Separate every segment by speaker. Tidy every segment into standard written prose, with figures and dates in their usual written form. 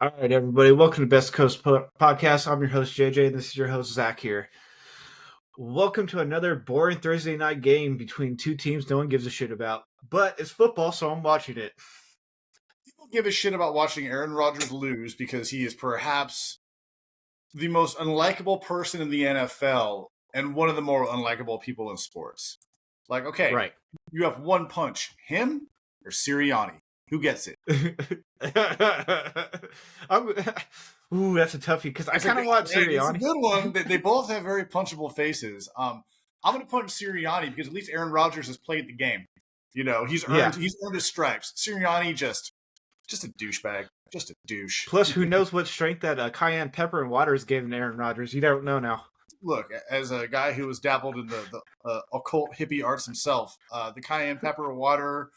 Speaker 1: All right, everybody. Welcome to Best Coast Podcast. I'm your host, JJ, and this is your host, Zach here. Welcome to another boring Thursday night game between two teams no one gives a shit about. But it's football, so I'm watching it.
Speaker 2: People give a shit about watching Aaron Rodgers lose because he is perhaps the most unlikable person in the NFL and one of the more unlikable people in sports. Like, okay,
Speaker 1: Right.
Speaker 2: you have one punch, him or Sirianni? Who gets it?
Speaker 1: Ooh, that's a toughie because I kind of want Sirianni.
Speaker 2: It's a good one. They both have very punchable faces. I'm going to punch Sirianni because at least Aaron Rodgers has played the game. You know, he's earned his stripes. Sirianni just a douchebag. Just a douche.
Speaker 1: Plus, who knows what strength that cayenne pepper and water is giving Aaron Rodgers? You don't know now.
Speaker 2: Look, as a guy who has dabbled in the occult hippie arts himself, the cayenne pepper, water,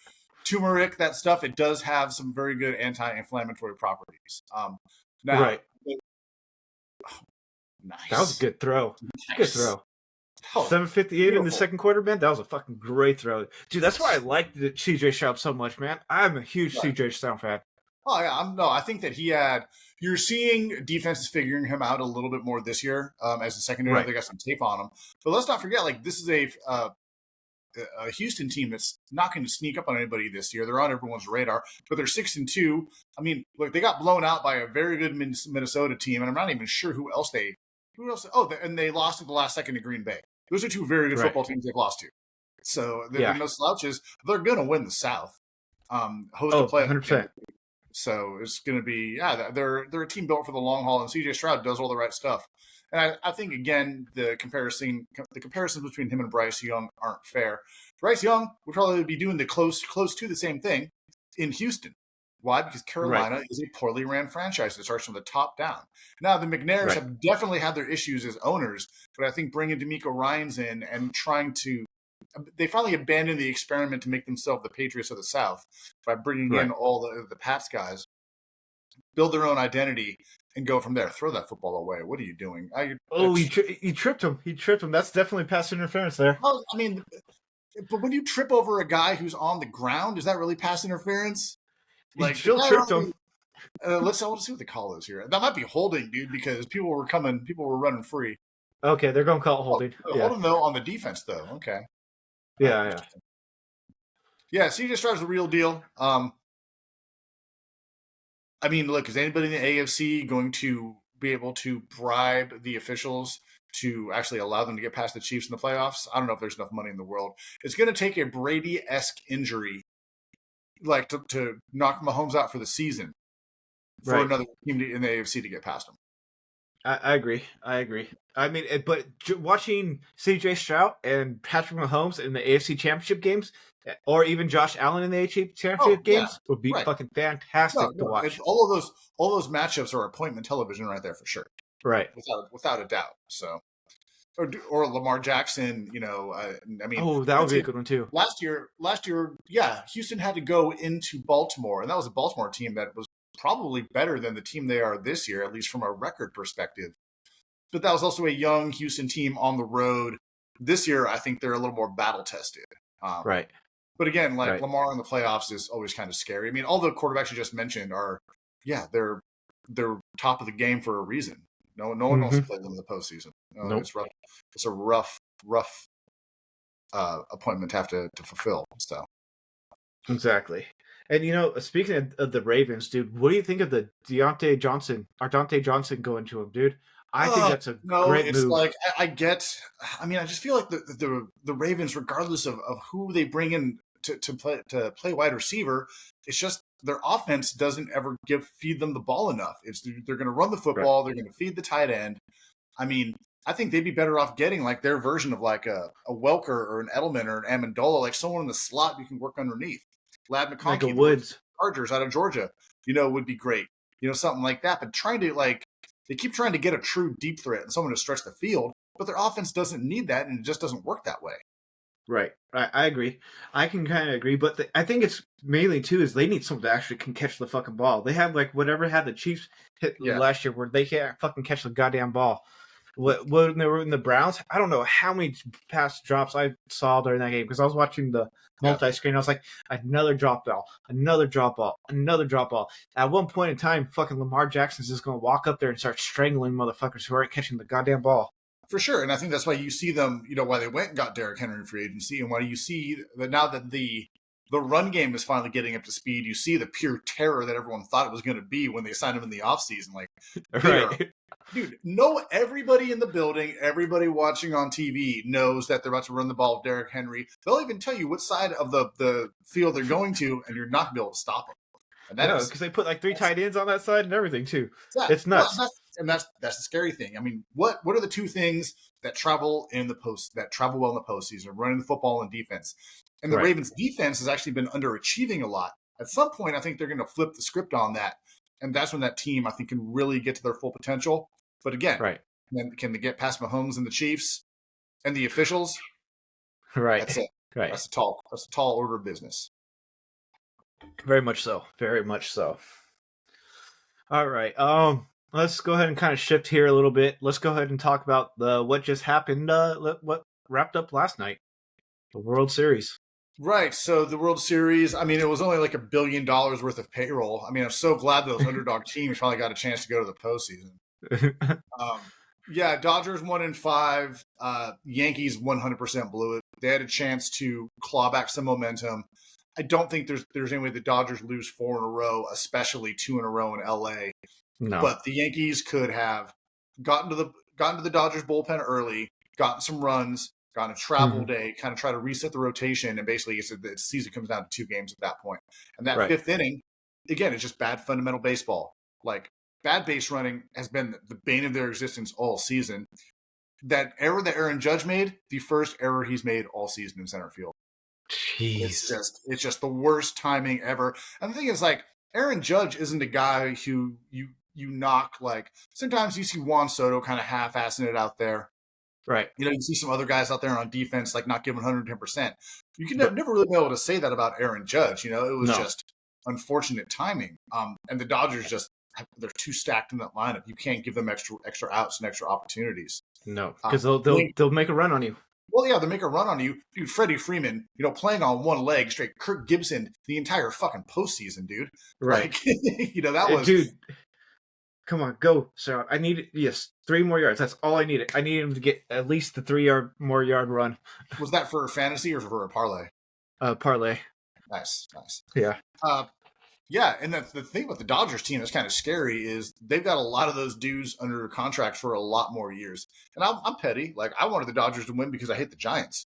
Speaker 2: turmeric, that stuff, it does have some very good anti-inflammatory properties. Now,
Speaker 1: right.
Speaker 2: Nice.
Speaker 1: That was a good throw.
Speaker 2: Nice.
Speaker 1: Good throw.
Speaker 2: Oh,
Speaker 1: 7:58 in the second quarter, man. That was a fucking great throw. Dude, that's why I like CJ Stroud so much, man. I'm a huge CJ Stroud fan.
Speaker 2: Oh, yeah. I think that you're seeing defenses figuring him out a little bit more this year as a secondary.
Speaker 1: Right.
Speaker 2: They got some tape on him. But let's not forget, like, this is a Houston team that's not going to sneak up on anybody this year. They're on everyone's radar, but they're 6-2. I mean, look, they got blown out by a very good Minnesota team, and I'm not even sure who else. Oh, and they lost at the last second to Green Bay. Those are two very good football teams they've lost to. So they're no slouches. They're going to win the South. Host a playoff
Speaker 1: 100%.
Speaker 2: So it's going to be, they're a team built for the long haul, and CJ Stroud does all the right stuff. And I think, again, the comparisons between him and Bryce Young aren't fair. Bryce Young would probably be doing the close to the same thing in Houston. Why? Because Carolina is a poorly ran franchise that starts from the top down. Now, the McNairs have definitely had their issues as owners, but I think bringing D'Amico Ryans in and they finally abandoned the experiment to make themselves the Patriots of the South by bringing in all the Pats guys, build their own identity, and go from there. Throw that football away. What are you doing?
Speaker 1: He tripped him. He tripped him. That's definitely pass interference there.
Speaker 2: Well, I mean, but when you trip over a guy who's on the ground, is that really pass interference?
Speaker 1: Like, he still tripped him.
Speaker 2: Let's see what the call is here. That might be holding, dude, because people were running free.
Speaker 1: Okay, they're going to call it holding.
Speaker 2: Holding, though, on the defense, though. Okay.
Speaker 1: Yeah.
Speaker 2: CJ Stroud's the real deal. I mean, look, is anybody in the AFC going to be able to bribe the officials to actually allow them to get past the Chiefs in the playoffs? I don't know if there's enough money in the world. It's going to take a Brady-esque injury, like to knock Mahomes out for the season, for another team in the AFC to get past him.
Speaker 1: I agree. I mean, but watching CJ Stroud and Patrick Mahomes in the AFC Championship games, or even Josh Allen in the AFC Championship games, would be fucking fantastic to watch.
Speaker 2: All those matchups are appointment television right there for sure.
Speaker 1: Right.
Speaker 2: Without a doubt. So, or Lamar Jackson, I mean,
Speaker 1: that would be a good one too.
Speaker 2: Last year, Houston had to go into Baltimore, and that was a Baltimore team that was probably better than the team they are this year, at least from a record perspective. But that was also a young Houston team on the road. This year, I think they're a little more battle tested.
Speaker 1: Right.
Speaker 2: But again, Lamar in the playoffs is always kind of scary. I mean, all the quarterbacks you just mentioned are, they're top of the game for a reason. No one wants to play them in the postseason.
Speaker 1: Nope.
Speaker 2: It's rough. It's a rough appointment to have to fulfill. So
Speaker 1: exactly. And speaking of the Ravens, dude, what do you think of the Dante Johnson going to him, dude? I think that's a great move.
Speaker 2: It's like I just feel like the Ravens, regardless of who they bring in to play wide receiver, it's just their offense doesn't ever feed them the ball enough. They're going to run the football, they're going to feed the tight end. I mean, I think they'd be better off getting like their version of like a Welker or an Edelman or an Amendola, like someone in the slot you can work underneath. Lad McConkey,
Speaker 1: like a Woods,
Speaker 2: Chargers out of Georgia, would be great. Something like that. But they keep trying to get a true deep threat and someone to stretch the field, but their offense doesn't need that, and it just doesn't work that way.
Speaker 1: Right. I agree. I can kind of agree, but I think it's mainly too is they need someone that actually can catch the fucking ball. They have like whatever had the Chiefs hit last year, where they can't fucking catch the goddamn ball. when they were in the Browns, I don't know how many pass drops I saw during that game because I was watching the multi-screen. I was like, another drop ball, another drop ball, another drop ball. At one point in time, fucking Lamar Jackson's just going to walk up there and start strangling motherfuckers who aren't catching the goddamn ball.
Speaker 2: For sure, and I think that's why you see them, why they went and got Derrick Henry in free agency, and why you see that now that the run game is finally getting up to speed, you see the pure terror that everyone thought it was going to be when they signed him in the offseason. Like,
Speaker 1: right.
Speaker 2: Dude, everybody in the building, everybody watching on TV knows that they're about to run the ball with Derrick Henry. They'll even tell you what side of the field they're going to, and you're not going to be able to stop them.
Speaker 1: And that because they put like 3 tight ends on that side and everything too. Yeah, it's nuts.
Speaker 2: That's the scary thing. I mean, what are the two things that travel well in the postseason? Running the football and defense. And the Ravens' defense has actually been underachieving a lot. At some point, I think they're going to flip the script on that, and that's when that team I think can really get to their full potential. But again, can they get past Mahomes and the Chiefs and the officials?
Speaker 1: Right.
Speaker 2: That's it. Right. That's a tall order of business.
Speaker 1: Very much so. Very much so. All right. Let's go ahead and kind of shift here a little bit. Let's go ahead and talk about what just happened. What wrapped up last night, the World Series.
Speaker 2: Right. So the World Series. I mean, it was only like $1 billion worth of payroll. I mean, I'm so glad those underdog teams finally got a chance to go to the postseason. Dodgers 1-5. Yankees 100% blew it. They had a chance to claw back some momentum. I don't think there's any way the Dodgers lose 4 in a row, especially 2 in a row in LA.
Speaker 1: No.
Speaker 2: But the Yankees could have gotten to the Dodgers bullpen early, gotten some runs, gotten a travel day, kind of try to reset the rotation, and basically the season comes down to 2 games at that point. And that 5th inning, again, it's just bad fundamental baseball. Like, bad base running has been the bane of their existence all season. That error that Aaron Judge made, the first error he's made all season in center field.
Speaker 1: Jeez.
Speaker 2: It's just the worst timing ever. And the thing is, like, Aaron Judge isn't a guy who you knock. Like, sometimes you see Juan Soto kind of half-assing it out there.
Speaker 1: Right.
Speaker 2: You see some other guys out there on defense, like, not giving 110%. You can never really be able to say that about Aaron Judge. It was just unfortunate timing. And the Dodgers they're too stacked in that lineup. You can't give them extra outs and extra opportunities.
Speaker 1: No, because they'll make a run on you.
Speaker 2: Well, yeah, they'll make a run on you. Dude, Freddie Freeman, playing on one leg straight. Kirk Gibson, the entire fucking postseason, dude.
Speaker 1: Right.
Speaker 2: Like, that was...
Speaker 1: Dude, come on, go, sir. I need 3 more yards. That's all I needed. I needed him to get at least the 3 more yard run.
Speaker 2: Was that for fantasy or for a parlay?
Speaker 1: Parlay.
Speaker 2: Nice.
Speaker 1: Yeah.
Speaker 2: Yeah, and the thing about the Dodgers team that's kind of scary is they've got a lot of those dudes under contract for a lot more years. And I'm petty. Like, I wanted the Dodgers to win because I hate the Giants.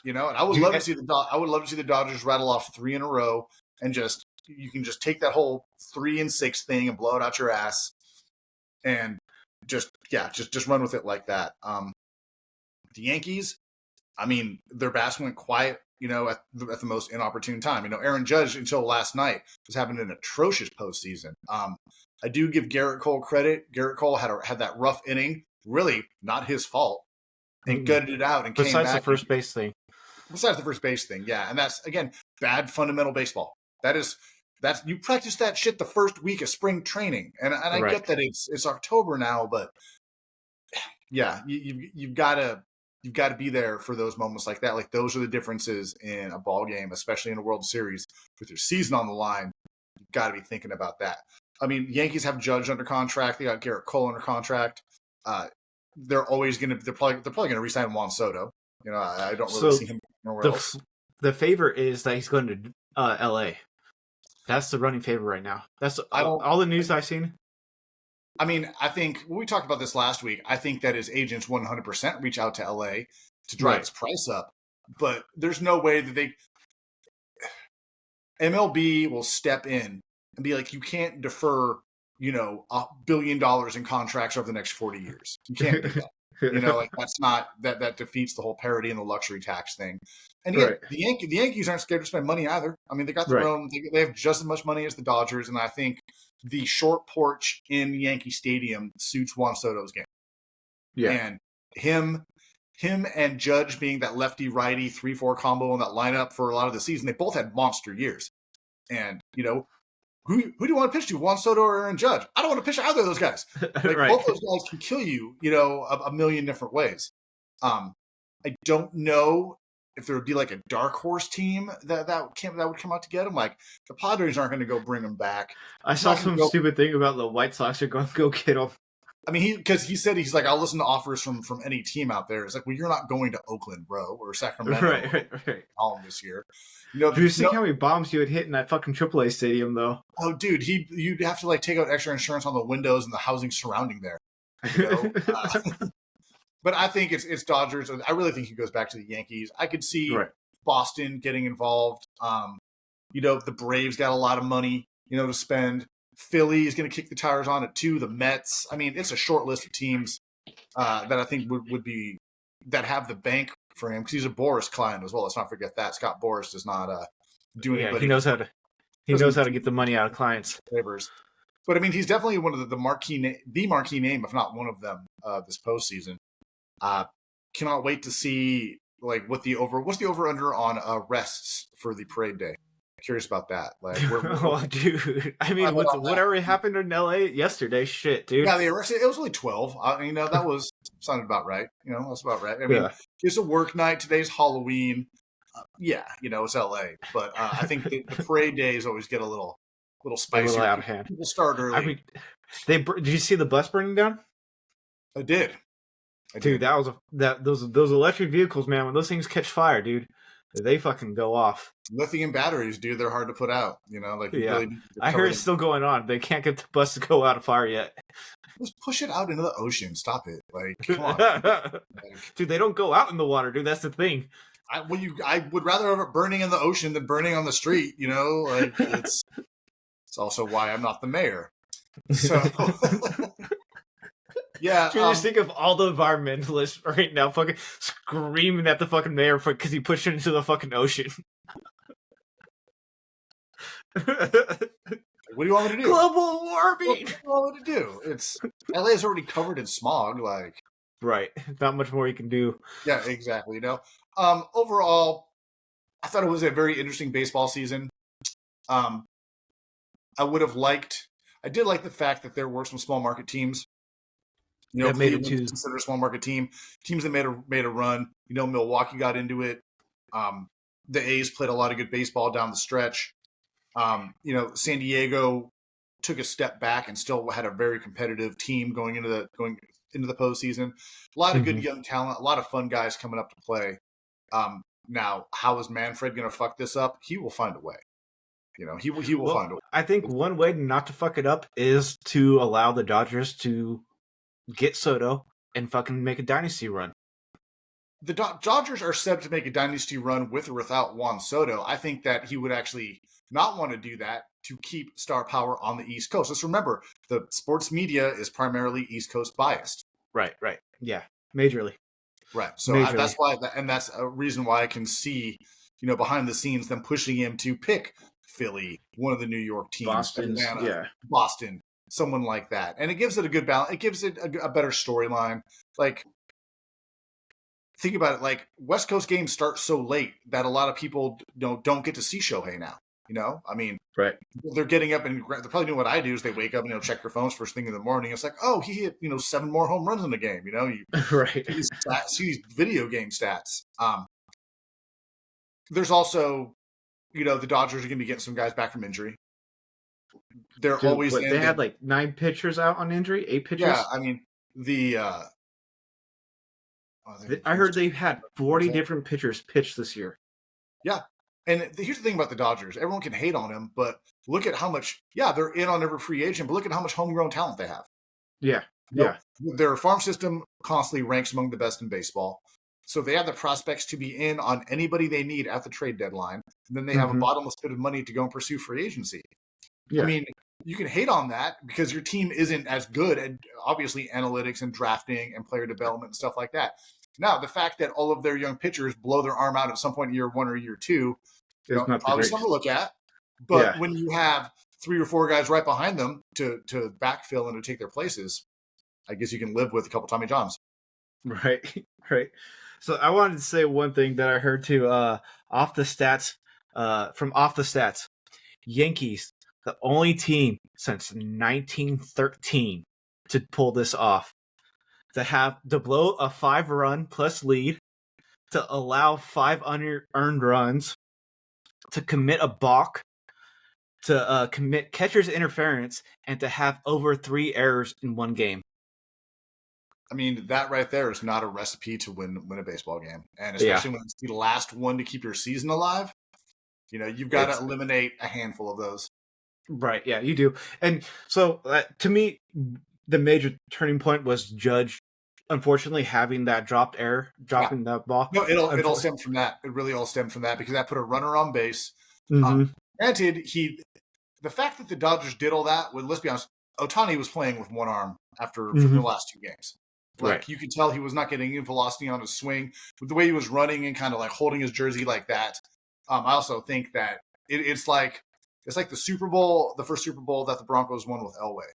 Speaker 2: And I would love to see the Dodgers rattle off 3 in a row and you can just take that whole 3-6 thing and blow it out your ass and just run with it like that. The Yankees, I mean, their bats went quiet. At the most inopportune time. Aaron Judge, until last night, was having an atrocious postseason. I do give Garrett Cole credit. Garrett Cole had that rough inning, really not his fault, and gutted it out and came back.
Speaker 1: Besides the first base thing, yeah. And that's, again, bad fundamental baseball. That's you practice that shit the first week of spring training. And I get that it's October now, but yeah, you've got to be there for those moments like that. Like, those are the differences in a ball game, especially in a World Series with your season on the line. You've got to be thinking about that. I mean, Yankees have Judge under contract. They got Garrett Cole under contract. They're probably going to re-sign Juan Soto. I don't really see him nowhere else. The favor is that he's going to L.A. That's the running favor right now. That's all the news I've seen.
Speaker 2: I mean, I think we talked about this last week. I think that his agents 100% reach out to LA to drive his price up, but there's no way that MLB will step in and be like, you can't defer, $1 billion in contracts over the next 40 years. You can't do that. That's not that defeats the whole parity and the luxury tax thing. And yet, the Yankees aren't scared to spend money either. I mean, they got their own. They have just as much money as the Dodgers, and I think the short porch in Yankee Stadium suits Juan Soto's game. Yeah, and him and Judge being that lefty righty 3-4 combo in that lineup for a lot of the season, they both had monster years. And who do you want to pitch to, Juan Soto or Aaron Judge? I don't want to pitch to either of those guys. Like
Speaker 1: Right.
Speaker 2: both those guys can kill you, a million different ways. I don't know if there would be like a dark horse team that would come out to get him. Like the Padres aren't going to go bring him back.
Speaker 1: I saw some stupid thing about the White Sox are going to go get him.
Speaker 2: I mean, because he said he's like, I'll listen to offers from any team out there. It's like, well, you're not going to Oakland, bro, or Sacramento,
Speaker 1: right.
Speaker 2: This year.
Speaker 1: Do you see how many bombs you would hit in that fucking AAA stadium, though?
Speaker 2: Oh, dude, you'd have to like take out extra insurance on the windows and the housing surrounding there. But I think it's Dodgers. I really think he goes back to the Yankees. I could see Boston getting involved. The Braves got a lot of money, to spend. Philly is going to kick the tires on it too. The Mets. I mean, it's a short list of teams that I think would be that have the bank for him because he's a Boris client as well. Let's not forget that Scott Boris does not do anybody.
Speaker 1: He knows how to get the money out of clients.
Speaker 2: Favors. But I mean, he's definitely one of the marquee name, if not one of them, this postseason. Cannot wait to see like what's the over under on rests for the parade day. Curious about that. Like,
Speaker 1: oh, dude. I mean, whatever happened in LA yesterday, shit, dude.
Speaker 2: Yeah, they arrested. It was only 12. That was sounded about right. That's about right. I mean, it's a work night. Today's Halloween. It's LA, but I think the parade days always get a little spicy. A little
Speaker 1: out of hand.
Speaker 2: People start early.
Speaker 1: I mean, did you see the bus burning down?
Speaker 2: I did.
Speaker 1: Dude, those electric vehicles, man. When those things catch fire, dude. They fucking go off.
Speaker 2: Lithium batteries, dude. They're hard to put out. Really
Speaker 1: I heard it's still going on. They can't get the bus to go out of fire yet.
Speaker 2: Just push it out into the ocean. Stop it. Like, come on.
Speaker 1: Dude, they don't go out in the water, dude. That's the thing.
Speaker 2: I would rather have it burning in the ocean than burning on the street. It's also why I'm not the mayor. So. Yeah,
Speaker 1: just think of all the environmentalists right now fucking screaming at the fucking mayor because he pushed it into the fucking ocean.
Speaker 2: What do you want me to do?
Speaker 1: Global warming!
Speaker 2: What do you want me to do? LA is already covered in smog, like...
Speaker 1: Right. Not much more you can do.
Speaker 2: Yeah, exactly, Overall, I thought it was a very interesting baseball season. I did like the fact that there were some small market teams.
Speaker 1: Made it
Speaker 2: considered a small market team. Teams that made a run. Milwaukee got into it. The A's played a lot of good baseball down the stretch. San Diego took a step back and still had a very competitive team going into the postseason. A lot of good young talent. A lot of fun guys coming up to play. Now, how is Manfred going to fuck this up? He will find a way. He will find a way.
Speaker 1: I think one way not to fuck it up is to allow the Dodgers to get Soto and fucking make a dynasty run.
Speaker 2: The Dodgers are set to make a dynasty run with or without Juan Soto. I think that he would actually not want to do that to keep star power on the East Coast. Let's remember, the sports media is primarily East Coast biased.
Speaker 1: Right. Yeah, majorly.
Speaker 2: Right. So that's why, and that's a reason why I can see, behind the scenes, them pushing him to pick Philly, one of the New York teams, Atlanta, Boston, someone like that. And it gives it a good balance. It gives it a better storyline. Like, think about it. Like, West Coast games start so late that a lot of people don't get to see Shohei now. I mean,
Speaker 1: right.
Speaker 2: They're getting up and they're probably doing what I do is they wake up and check their phones first thing in the morning. It's like, oh, he hit 7 more home runs in the game. You
Speaker 1: right.
Speaker 2: see these video game stats. There's also, the Dodgers are going to be getting some guys back from injury. They
Speaker 1: had like 9 pitchers out on injury, 8 pitchers.
Speaker 2: Yeah, I mean
Speaker 1: I heard they've had 40 different pitchers pitch this year.
Speaker 2: Yeah. And here's the thing about the Dodgers. Everyone can hate on them, but look at how much, they're in on every free agent, but look at how much homegrown talent they have.
Speaker 1: Yeah. Yeah.
Speaker 2: Their farm system constantly ranks among the best in baseball. So they have the prospects to be in on anybody they need at the trade deadline. And then they have a bottomless pit of money to go and pursue free agency. Yeah. I mean, you can hate on that because your team isn't as good at, obviously, analytics and drafting and player development and stuff like that. Now, the fact that all of their young pitchers blow their arm out at some point in year 1 or year 2, probably something to look at. But when you have 3 or 4 guys right behind them to backfill and to take their places, I guess you can live with a couple Tommy Johns.
Speaker 1: Right. So I wanted to say one thing that I heard too, off the stats. Yankees, the only team since 1913 to pull this off, to blow a 5-run plus lead, to allow 5 unearned runs, to commit a balk, to commit catcher's interference, and to have over 3 errors in one game.
Speaker 2: I mean, that right there is not a recipe to win a baseball game. And especially when it's the last one to keep your season alive, you've got to eliminate a handful of those.
Speaker 1: Right, yeah, you do. And so, to me, the major turning point was Judge, unfortunately, having that dropping that ball.
Speaker 2: No, it all stemmed from that. It really all stemmed from that because that put a runner on base.
Speaker 1: Mm-hmm.
Speaker 2: Granted, the fact that the Dodgers did all that, let's be honest, Ohtani was playing with one arm after the last 2 games. You could tell he was not getting any velocity on his swing. With the way he was running and kind of like holding his jersey like that, I also think that it's like the Super Bowl, the first Super Bowl that the Broncos won with Elway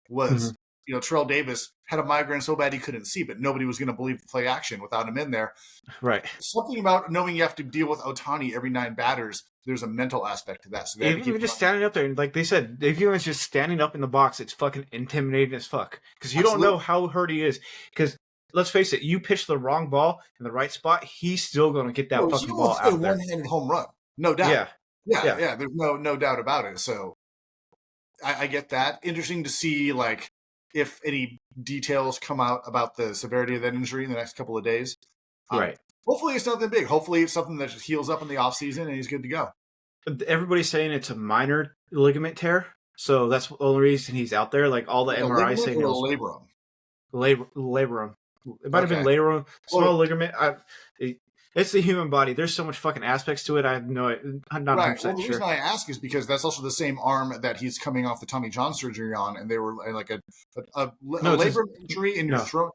Speaker 2: was, Terrell Davis had a migraine so bad he couldn't see, but nobody was going to believe the play action without him in there.
Speaker 1: Right.
Speaker 2: Something about knowing you have to deal with Ohtani every 9 batters, there's a mental aspect to that. So
Speaker 1: even just standing up there, and like they said, if he was just standing up in the box, it's fucking intimidating as fuck. Because you don't know how hurt he is. Because let's face it, you pitch the wrong ball in the right spot, he's still going to get that fucking ball out there.
Speaker 2: One-handed home run, no doubt. Yeah. There's no doubt about it. So I get that. Interesting to see if any details come out about the severity of that injury in the next couple of days.
Speaker 1: Right.
Speaker 2: Hopefully it's nothing big. Hopefully it's something that just heals up in the offseason and he's good to go.
Speaker 1: Everybody's saying it's a minor ligament tear, so that's the only reason he's out there. Like all the MRI saying it was labrum. It might have been labrum, small ligament. It's the human body. There's so much fucking aspects to it. I'm not 100%
Speaker 2: sure. The reason I ask is because that's also the same arm that he's coming off the Tommy John surgery on, and they were like a labrum injury in your throat.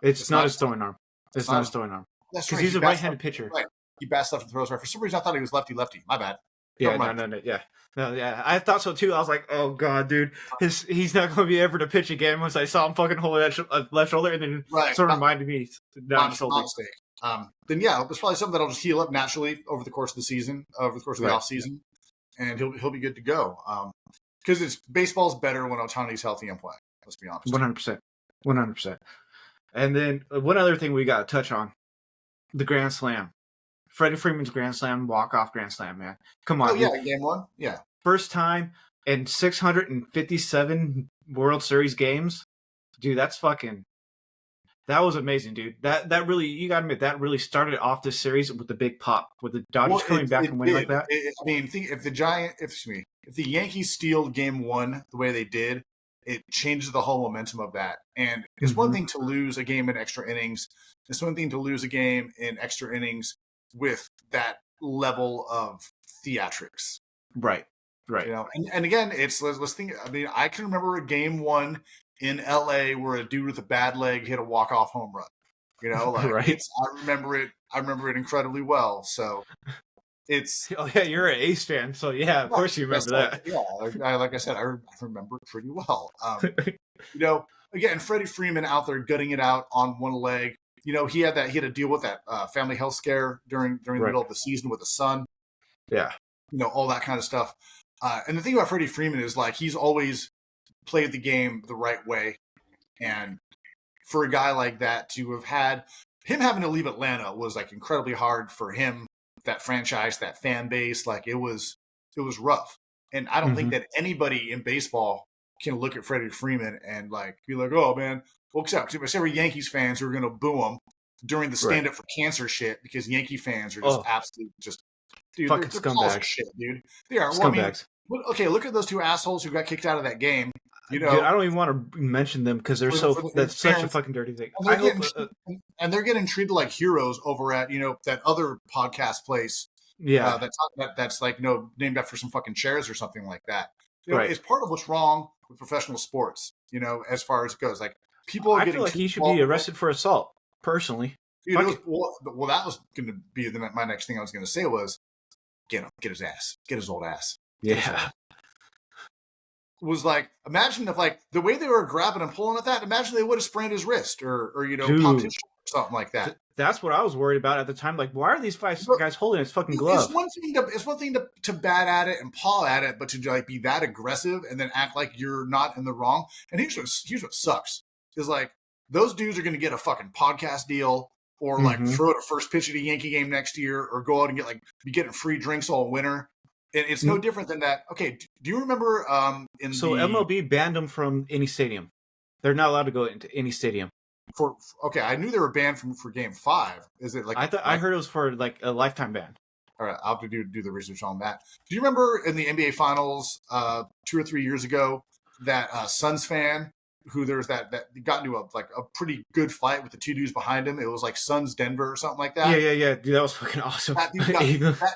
Speaker 1: It's not his throwing arm. It's not his throwing arm.
Speaker 2: That's
Speaker 1: because he's a right-handed pitcher.
Speaker 2: Right. He bats left and throws right. For some reason, I thought he was lefty. My bad.
Speaker 1: Yeah, no. I thought so too. I was like, oh god, dude, he's not going to be able to pitch again. Once I saw him fucking hold that left shoulder, and then sort of reminded me
Speaker 2: not mistake. Then it's probably something that'll just heal up naturally over the course of the season, over the course of the off season, and he'll be good to go. Because baseball's better when Ohtani's healthy and playing. Let's be honest.
Speaker 1: 100%. And then one other thing we got to touch on: the Grand Slam. Freddie Freeman's Grand Slam, walk-off Grand Slam, man. Come on.
Speaker 2: Oh, yeah, game 1? Yeah.
Speaker 1: First time in 657 World Series games. Dude, that was amazing, dude. That really, you got to admit, that really started off this series with the big pop, with the Dodgers coming back and winning like that.
Speaker 2: If the Yankees steal game 1 the way they did, it changes the whole momentum of that. And it's one thing to lose a game in extra innings. It's one thing to lose a game in extra innings with that level of theatrics.
Speaker 1: Right.
Speaker 2: And again, let's think. I mean, I can remember a game 1 in LA where a dude with a bad leg hit a walk-off home run.
Speaker 1: Right.
Speaker 2: I remember it incredibly well. So it's.
Speaker 1: Oh yeah, you're an Ace fan, so yeah, of course you remember that.
Speaker 2: Yeah, like I said, I remember it pretty well. Again, Freddie Freeman out there gutting it out on one leg. He had to deal with that family health scare during the middle of the season with his son.
Speaker 1: Yeah.
Speaker 2: All that kind of stuff. And the thing about Freddie Freeman is he's always played the game the right way. And for a guy like that to have had him having to leave Atlanta was incredibly hard for him, that franchise, that fan base. It was rough. And I don't think that anybody in baseball can look at Freddie Freeman and be like, oh man, well, except we're Yankees fans who are going to boo him during the stand up for cancer shit because Yankee fans are just absolute dude,
Speaker 1: fucking
Speaker 2: they're
Speaker 1: scumbags.
Speaker 2: Shit, dude. They are
Speaker 1: scumbags.
Speaker 2: Look at those 2 assholes who got kicked out of that game.
Speaker 1: Dude, I don't even want to mention them because they're that's such a fucking dirty thing.
Speaker 2: And they're getting treated like heroes over at that other podcast place.
Speaker 1: Yeah,
Speaker 2: that's named after some fucking chairs or something like that. It's part of what's wrong with professional sports. As far as it goes, people are
Speaker 1: I
Speaker 2: getting.
Speaker 1: feel like he should be arrested for assault. Personally,
Speaker 2: dude, that was going to be my next thing I was going to say was get him, get his ass, get his old ass.
Speaker 1: Yeah.
Speaker 2: Was imagine if the way they were grabbing and pulling at that, imagine they would have sprained his wrist or popped his shoulder or something like that.
Speaker 1: That's what I was worried about at the time. Like, why are these five
Speaker 2: But
Speaker 1: guys holding his fucking
Speaker 2: it's
Speaker 1: glove?
Speaker 2: one thing to bat at it and paw at it, but to like be that aggressive and then act like you're not in the wrong. And here's what sucks is like those dudes are going to get a fucking podcast deal or like throw it a first pitch at a Yankee game next year or go out and be getting free drinks all winter. And it's no different than that. Okay, do you remember
Speaker 1: MLB banned them from any stadium. They're not allowed to go into any stadium.
Speaker 2: I knew they were banned for Game 5. Is it like
Speaker 1: I heard it was for like a lifetime ban.
Speaker 2: All right, I'll have to do the research on that. Do you remember in the NBA Finals 2 or 3 years ago that Suns fan who there's that got into a pretty good fight with the two dudes behind him? It was like Suns Denver or something like that.
Speaker 1: Yeah. Dude, that was fucking awesome.
Speaker 2: That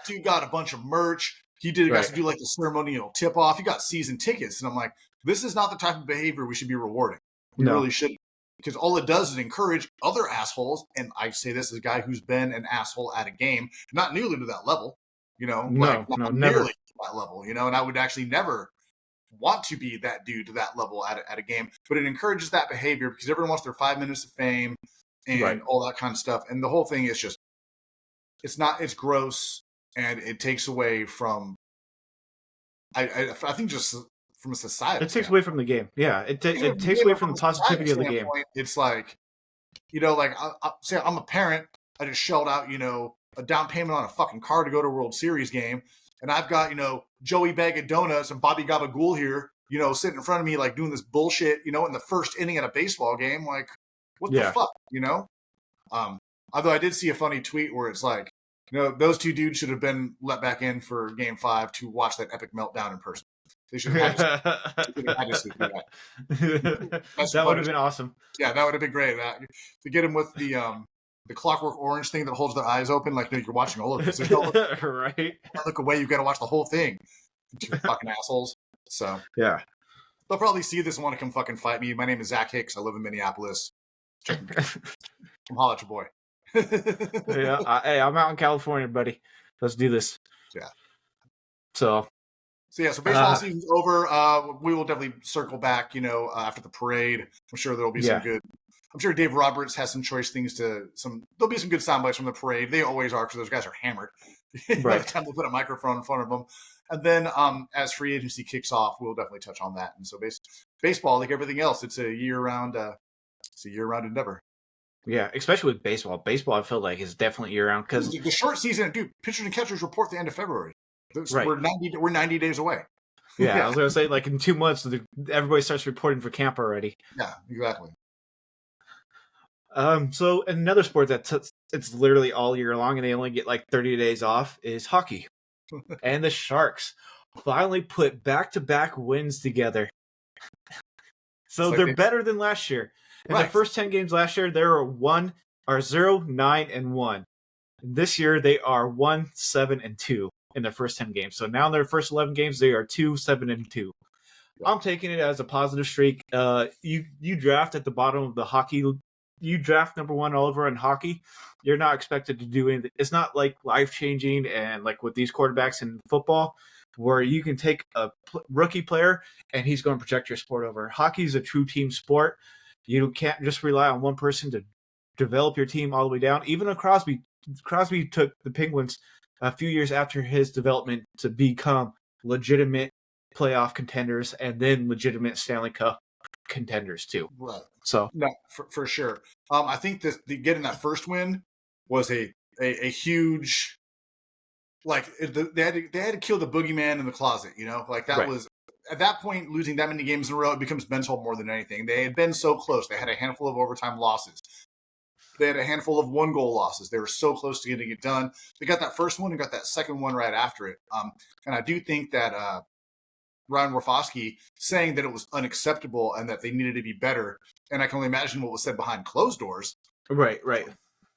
Speaker 2: dude got a bunch of merch. He got to do like the ceremonial tip off. He got season tickets, and I'm like, this is not the type of behavior we should be rewarding. We really shouldn't. Because all it does is encourage other assholes, and I say this as a guy who's been an asshole at a game, not nearly to that level, not nearly to that level, and I would actually never want to be that dude to that level at a game, but it encourages that behavior because everyone wants their 5 minutes of fame and all that kind of stuff, and the whole thing is just, it's gross, and it takes away from, I think just from a society.
Speaker 1: It takes away from the game. Yeah, it takes away from the positivity of the game.
Speaker 2: It's like, say I'm a parent. I just shelled out, a down payment on a fucking car to go to a World Series game. And I've got, Joey Bag of Donuts and Bobby Gabagool here, sitting in front of me, like doing this bullshit, in the first inning at a baseball game. Like, what the fuck, Although I did see a funny tweet where it's like, those two dudes should have been let back in for Game 5 to watch that epic meltdown in person. They should have had to see that. That
Speaker 1: would have been awesome.
Speaker 2: Yeah, that would have been great. To get him with the Clockwork Orange thing that holds their eyes open, like, no, you're watching all of this. There's no
Speaker 1: right.
Speaker 2: Look away. You've got to watch the whole thing. You fucking assholes. So
Speaker 1: yeah,
Speaker 2: they'll probably see this and want to come fucking fight me. My name is Zach Hicks. I live in Minneapolis. Come holla at your boy.
Speaker 1: Yeah, hey, I'm out in California, buddy. Let's do this.
Speaker 2: Yeah.
Speaker 1: So
Speaker 2: baseball season's over. We will definitely circle back, after the parade. I'm sure there'll be some good. I'm sure Dave Roberts has some choice things there'll be some good sound bites from the parade. They always are because those guys are hammered by the time they put a microphone in front of them. And then as free agency kicks off, we'll definitely touch on that. And so baseball, like everything else, it's a year-round endeavor. Yeah,
Speaker 1: especially with baseball. Baseball, I feel like, is definitely year-round because
Speaker 2: the short season, dude, pitchers and catchers report the end of February. We're 90 days away.
Speaker 1: Yeah, I was going to say, like, in 2 months, everybody starts reporting for camp already.
Speaker 2: Yeah, exactly.
Speaker 1: So another sport it's literally all year long, and they only get like 30 days off is hockey. And the Sharks finally put back-to-back wins together. So they're better than last year. In the first 10 games last year, they were 0-9-1. This year, they are 1-7-2 in their first 10 games. So now in their first 11 games, they are 2-7-2. I'm taking it as a positive streak. You draft at the bottom of the hockey. You draft number one all over in hockey. You're not expected to do anything. It's not like life-changing and like with these quarterbacks in football where you can take a rookie player and he's going to project your sport over. Hockey is a true team sport. You can't just rely on one person to develop your team all the way down. Even Crosby took the Penguins a few years after his development to become legitimate playoff contenders and then legitimate Stanley Cup contenders too.
Speaker 2: Right.
Speaker 1: So
Speaker 2: no, for sure. I think getting that first win was a huge, like they had to kill the boogeyman in the closet. Like that was at that point, losing that many games in a row, it becomes mental more than anything. They had been so close. They had a handful of overtime losses. They had a handful of 1-goal losses. They were so close to getting it done. They got that first one and got that second one right after it. And I do think that Ryan Rafosky saying that it was unacceptable and that they needed to be better. And I can only imagine what was said behind closed doors.
Speaker 1: Right.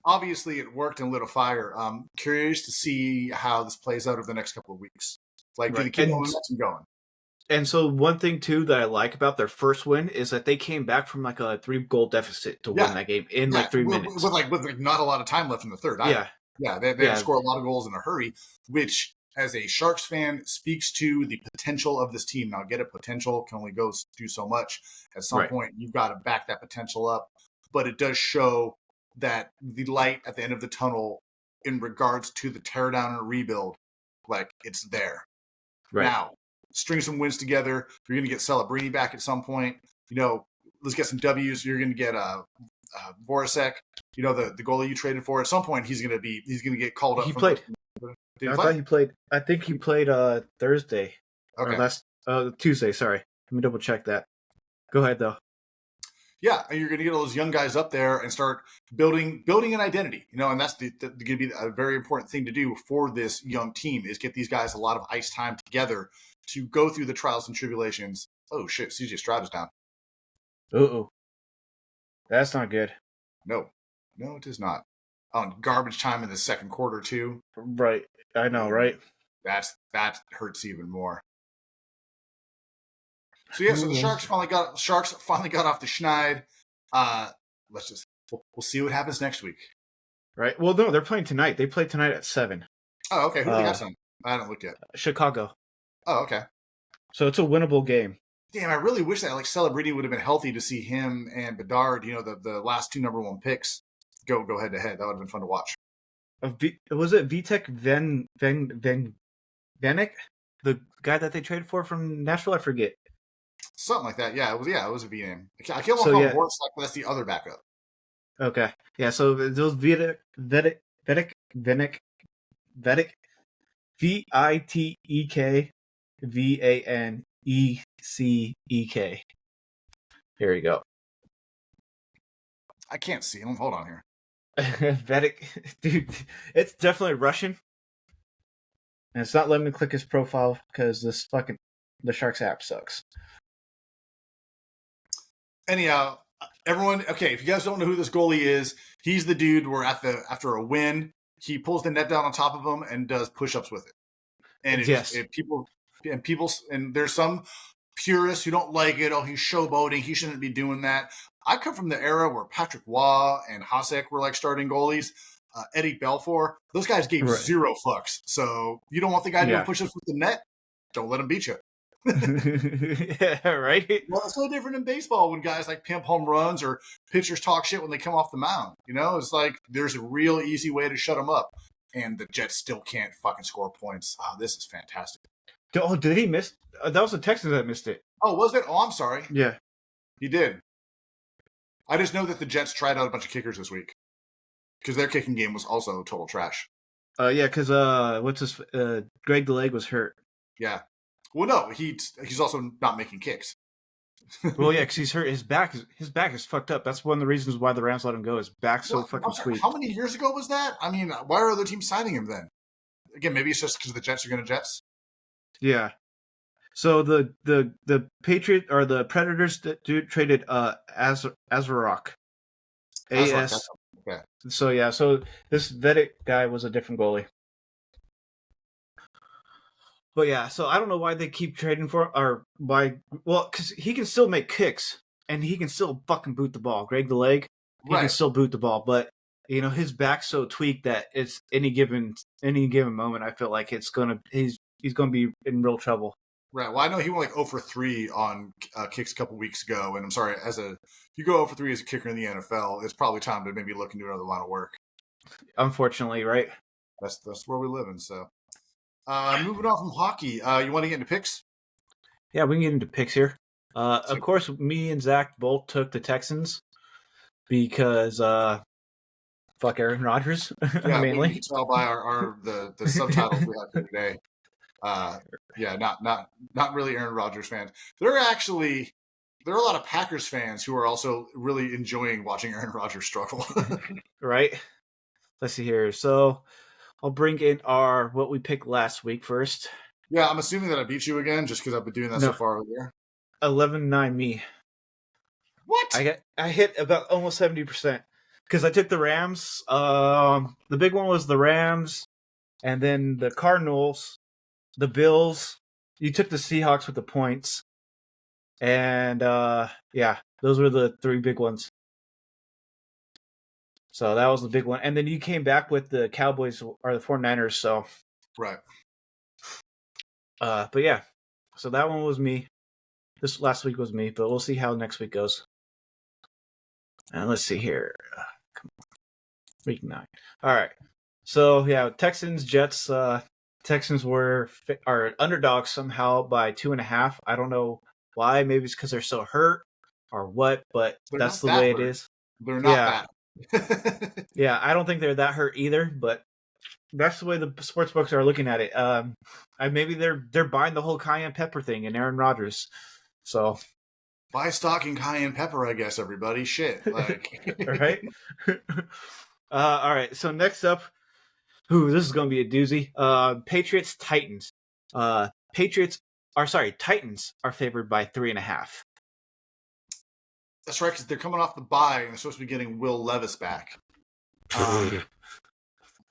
Speaker 2: Obviously, it worked and lit a fire. Curious to see how this plays out over the next couple of weeks. Like, do they keep momentum going?
Speaker 1: And so one thing, too, that I like about their first win is that they came back from like a 3-goal deficit to win that game in like 3 minutes.
Speaker 2: With not a lot of time left in the third. They had to score a lot of goals in a hurry, which, as a Sharks fan, speaks to the potential of this team. Now, get it, potential can only do so much. At some point, you've got to back that potential up. But it does show that the light at the end of the tunnel in regards to the teardown and rebuild, like it's there.
Speaker 1: Right.
Speaker 2: Now, string some wins together. You're going to get Celebrini back at some point. Let's get some W's. You're going to get Voracek, the goalie you traded for. At some point, he's going to get called up.
Speaker 1: He played. I thought he played. I think he played Thursday.
Speaker 2: Okay.
Speaker 1: Or last Tuesday. Sorry, let me double check that. Go ahead though.
Speaker 2: Yeah, and you're going to get all those young guys up there and start building an identity. And that's going to be a very important thing to do for this young team is get these guys a lot of ice time together to go through the trials and tribulations. Oh shit, CJ Stroud is down.
Speaker 1: Uh-oh. That's not good.
Speaker 2: No, it is not. On garbage time in the second quarter too.
Speaker 1: Right, I know, right?
Speaker 2: That hurts even more. So yeah, so the Sharks finally got off the schneid. We'll see what happens next week.
Speaker 1: Right. Well, no, they're playing tonight. They play tonight at 7.
Speaker 2: Oh, okay. Who do they got some? I haven't looked yet.
Speaker 1: Chicago.
Speaker 2: Oh, okay.
Speaker 1: So it's a winnable game.
Speaker 2: Damn, I really wish that Celebrini would have been healthy to see him and Bedard, the last 2 number 1 picks, go head to head. That would have been fun to watch.
Speaker 1: Was it Vitek Vanek? The guy that they traded for from Nashville? I forget.
Speaker 2: Something like that. Yeah, it was a V name. I can't call him Voracek, but that's the other backup.
Speaker 1: Okay. Yeah, so those Vitek Vanek Vitekvanecek. Here we go.
Speaker 2: I can't see him. Hold on here.
Speaker 1: Vedic, dude, it's definitely Russian. And it's not letting me click his profile because the Sharks app sucks.
Speaker 2: Anyhow, everyone, okay, if you guys don't know who this goalie is, he's the dude where after a win, he pulls the net down on top of him and does push-ups with it. And and there's some purists who don't like it. Oh, he's showboating. He shouldn't be doing that. I come from the era where Patrick Waugh and Hasek were like starting goalies. Eddie Belfour, those guys gave zero fucks. So you don't want the guy doing push-ups with the net? Don't let him beat you.
Speaker 1: Yeah, right?
Speaker 2: Well, it's so different in baseball when guys like pimp home runs or pitchers talk shit when they come off the mound. It's like there's a real easy way to shut them up. And the Jets still can't fucking score points. Oh, this is fantastic.
Speaker 1: Oh, did he miss? That was the Texans that missed it.
Speaker 2: Oh, was it? Oh, I'm sorry.
Speaker 1: Yeah.
Speaker 2: He did. I just know that the Jets tried out a bunch of kickers this week because their kicking game was also total trash.
Speaker 1: Yeah, because Greg DeLeg was hurt.
Speaker 2: Yeah. Well, no, he's also not making kicks.
Speaker 1: Well, yeah, because he's hurt. His back is fucked up. That's one of the reasons why the Rams let him go. His back's so fucking sweet.
Speaker 2: How many years ago was that? I mean, why are other teams signing him then? Again, maybe it's just because the Jets are going to Jets.
Speaker 1: Yeah. So the Patriot or the Predators traded Azarok. AS.
Speaker 2: Okay.
Speaker 1: So this Vedic guy was a different goalie. But yeah, so I don't know why they keep trading because he can still make kicks and he can still fucking boot the ball. Greg the leg, he can still boot the ball, but his back's so tweaked that it's any given moment. I feel like he's gonna be in real trouble.
Speaker 2: Right. Well, I know he went like 0 for 3 on kicks a couple weeks ago, and I'm sorry, if you go 0 for 3 as a kicker in the NFL, it's probably time to maybe look into another line of work.
Speaker 1: Unfortunately, right?
Speaker 2: That's where we live in. So. Moving on from hockey, you want to get into picks?
Speaker 1: Yeah, we can get into picks here. Of course, me and Zach both took the Texans because fuck Aaron Rodgers, mainly.
Speaker 2: You can tell by the subtitles we have here today. Not really Aaron Rodgers fans. There are a lot of Packers fans who are also really enjoying watching Aaron Rodgers struggle.
Speaker 1: Right. Let's see here. So. I'll bring in what we picked last week first.
Speaker 2: Yeah, I'm assuming that I beat you again just because I've been doing that so far over there.
Speaker 1: 11-9 me.
Speaker 2: What?
Speaker 1: I hit about almost 70% because I took the Rams. The big one was the Rams, and then the Cardinals, the Bills. You took the Seahawks with the points, and those were the 3 big ones. So that was the big one. And then you came back with the Cowboys or the 49ers. So,
Speaker 2: right.
Speaker 1: But yeah, so that one was me. This last week was me, but we'll see how next week goes. And let's see here. Week 9. All right. So yeah, Texans Jets. Texans are underdogs somehow by 2.5. I don't know why. Maybe it's because they're so hurt or what, but
Speaker 2: They're
Speaker 1: that's
Speaker 2: not
Speaker 1: the
Speaker 2: that
Speaker 1: way it
Speaker 2: hurt.
Speaker 1: is.
Speaker 2: They're not
Speaker 1: Yeah,
Speaker 2: that.
Speaker 1: yeah. I don't think they're that hurt either, but that's the way the sports books are looking at it. Maybe they're buying the whole cayenne pepper thing and Aaron Rodgers. So
Speaker 2: Buy stock in cayenne pepper, I guess. Everybody, shit.
Speaker 1: all right. All right. So next up, this is going to be a doozy. Patriots Titans. Titans are favored by 3.5.
Speaker 2: That's right, because they're coming off the bye and they're supposed to be getting Will Levis back.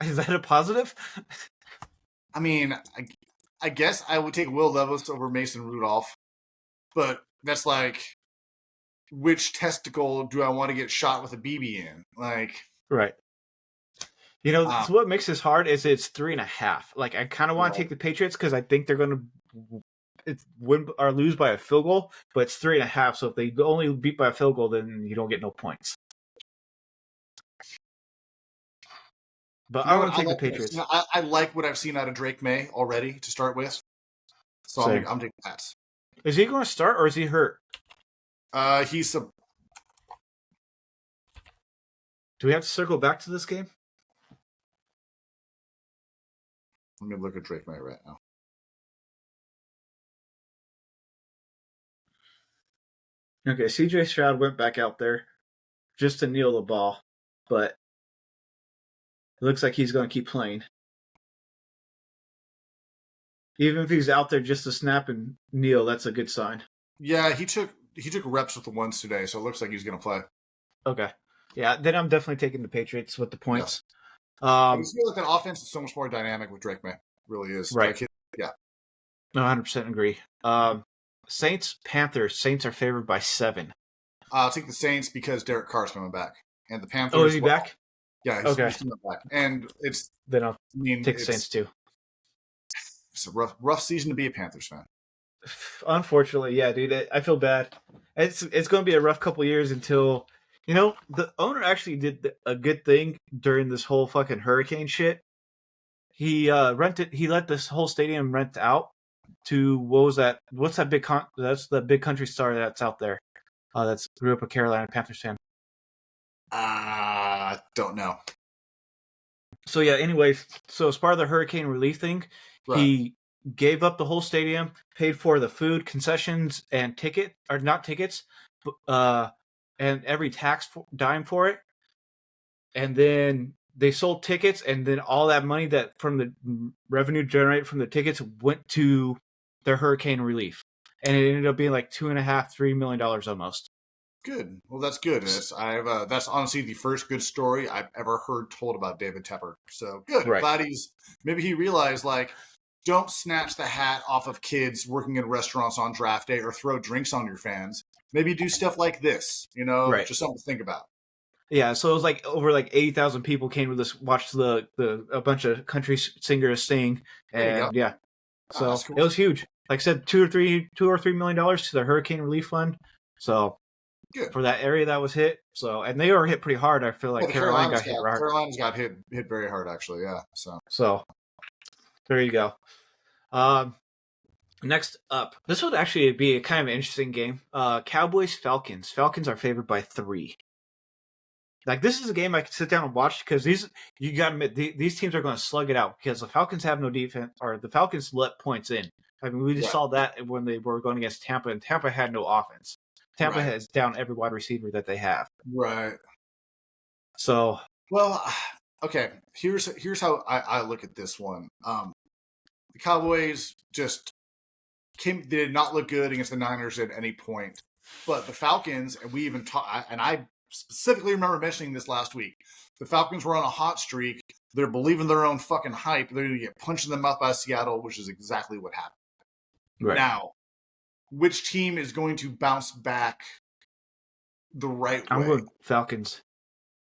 Speaker 1: Is that a positive?
Speaker 2: I mean, I guess I would take Will Levis over Mason Rudolph, but that's like, which testicle do I want to get shot with a BB in?
Speaker 1: Right. So what makes this hard is it's 3.5. Like, I kind of want to take the Patriots because I think they're going to win or lose by a field goal, but it's 3.5. So if they only beat by a field goal, then you don't get no points. But I want to take the Patriots.
Speaker 2: I like what I've seen out of Drake May already to start with. So I'm taking that.
Speaker 1: Is he going to start or is he hurt?
Speaker 2: He's a.
Speaker 1: Do we have to circle back to this game?
Speaker 2: Let me look at Drake May right now.
Speaker 1: Okay, CJ Stroud went back out there just to kneel the ball, but it looks like he's going to keep playing. Even if he's out there just to snap and kneel, that's a good sign.
Speaker 2: Yeah, he took reps with the ones today, so it looks like he's going to play.
Speaker 1: Okay. Yeah, then I'm definitely taking the Patriots with the points.
Speaker 2: I just feel like that offense is so much more dynamic with Drake May. It really is.
Speaker 1: Right.
Speaker 2: Yeah.
Speaker 1: No, 100% agree. Saints, Panthers. Saints are favored by 7.
Speaker 2: I'll take the Saints because Derek Carr's coming back. And the Panthers.
Speaker 1: Oh, is he back?
Speaker 2: Yeah, he's coming back. And it's...
Speaker 1: Then I'll take the Saints too.
Speaker 2: It's a rough season to be a Panthers fan.
Speaker 1: Unfortunately, yeah, dude. I feel bad. It's going to be a rough couple years until... the owner actually did a good thing during this whole fucking hurricane shit. He let this whole stadium rent out to, what was that? What's that big that's the big country star that's out there. That's grew up a Carolina Panthers fan.
Speaker 2: Don't know.
Speaker 1: So yeah, anyways, so as part of the hurricane relief thing, he gave up the whole stadium, paid for the food, concessions, and not tickets, and every dime for it. And then they sold tickets, and then all that money that from the revenue generated from the tickets went to their hurricane relief. And it ended up being like $2.5-3 million almost.
Speaker 2: Good. Well, that's good. That's honestly the first good story I've ever heard told about David Tepper. So good. Right. Glad maybe he realized, don't snatch the hat off of kids working in restaurants on draft day or throw drinks on your fans. Maybe do stuff like this, just something to think about. Yeah,
Speaker 1: so it was over 80,000 people came to this, watched a bunch of country singers sing, and yeah, so cool. It was huge. Like I said, $2 or $3 million to the hurricane relief fund. So good for that area that was hit. So, and they were hit pretty hard. I feel like Carolina got hit hard.
Speaker 2: Carolina's got hit very hard, actually. Yeah.
Speaker 1: So there you go. Next up, this would actually be a kind of an interesting game. Cowboys Falcons. Falcons are favored by 3. This is a game I can sit down and watch because you got to admit, these teams are going to slug it out because the Falcons have no defense, or the Falcons let points in. I mean, we just saw that when they were going against Tampa, and Tampa had no offense. Tampa has down every wide receiver that they have.
Speaker 2: Right.
Speaker 1: So.
Speaker 2: Well, okay. Here's how I look at this one. The Cowboys just did not look good against the Niners at any point, but the Falcons, and we even and I specifically remember mentioning this last week. The Falcons were on a hot streak. They're believing their own fucking hype. They're going to get punched in the mouth by Seattle, which is exactly what happened. Right. Now, which team is going to bounce back the right way?
Speaker 1: I'm going Falcons.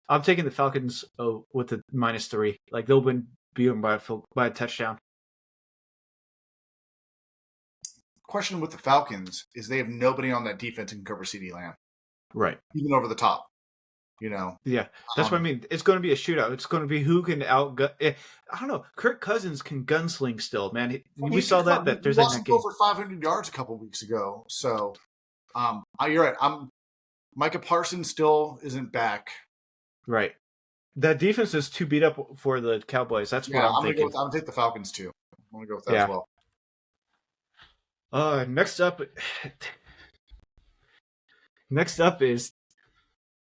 Speaker 1: I'm taking the Falcons with the -3. They'll win beaten by a touchdown.
Speaker 2: Question with the Falcons is they have nobody on that defense who can cover CeeDee Lamb.
Speaker 1: Right.
Speaker 2: Even over the top.
Speaker 1: Yeah, that's what I mean. It's going to be a shootout. It's going to be who can outgun. I don't know. Kirk Cousins can gunsling still, man. We saw that there's
Speaker 2: watched
Speaker 1: that
Speaker 2: him
Speaker 1: game
Speaker 2: go for 500 yards a couple weeks ago. So, you're right. Micah Parsons still isn't back.
Speaker 1: Right. That defense is too beat up for the Cowboys. That's what I'm thinking.
Speaker 2: I'm gonna take the Falcons too. I'm gonna go with that as
Speaker 1: well. Next up is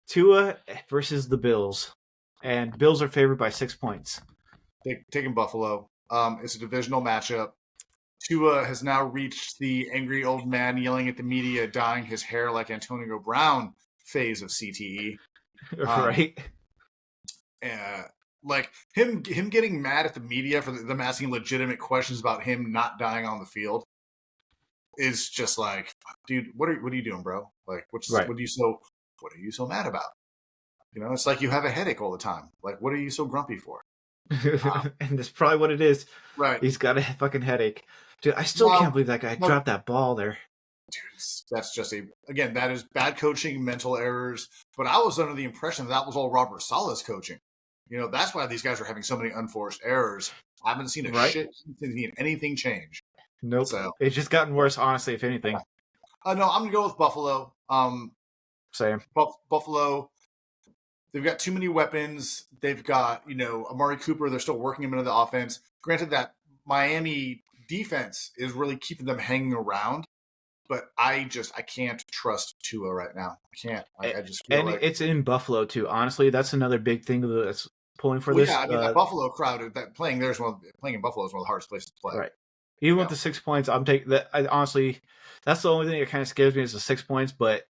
Speaker 1: Tua versus the Bills, and Bills are favored by 6 points.
Speaker 2: Taking Buffalo. It's a divisional matchup. Tua has now reached the angry old man yelling at the media, dyeing his hair like Antonio Brown phase of CTE.
Speaker 1: Right.
Speaker 2: Like him getting mad at the media for them asking legitimate questions about him not dying on the field is just like, dude, what are you doing, bro? Like, what are you so mad about? It's like you have a headache all the time. Like, what are you so grumpy for?
Speaker 1: And that's probably what it is.
Speaker 2: Right.
Speaker 1: He's got a fucking headache. Dude, I still can't believe that guy dropped that ball there.
Speaker 2: Dude, that's just that is bad coaching, mental errors. But I was under the impression that was all Robert Saleh's coaching. That's why these guys are having so many unforced errors. I haven't seen anything change.
Speaker 1: Nope. So, it's just gotten worse, honestly, if anything.
Speaker 2: No, I'm going to go with Buffalo.
Speaker 1: Same.
Speaker 2: Buffalo, they've got too many weapons. They've got, Amari Cooper. They're still working him into the offense. Granted that Miami defense is really keeping them hanging around. But I can't trust Tua right now. I can't. I just feel like
Speaker 1: it's in Buffalo, too. Honestly, that's another big thing that's pulling for this.
Speaker 2: Yeah, that Buffalo crowd, playing in Buffalo is one of the hardest places to play.
Speaker 1: Right. Even with the 6 points, I'm taking that. Honestly, that's the only thing that kind of scares me is the 6 points. But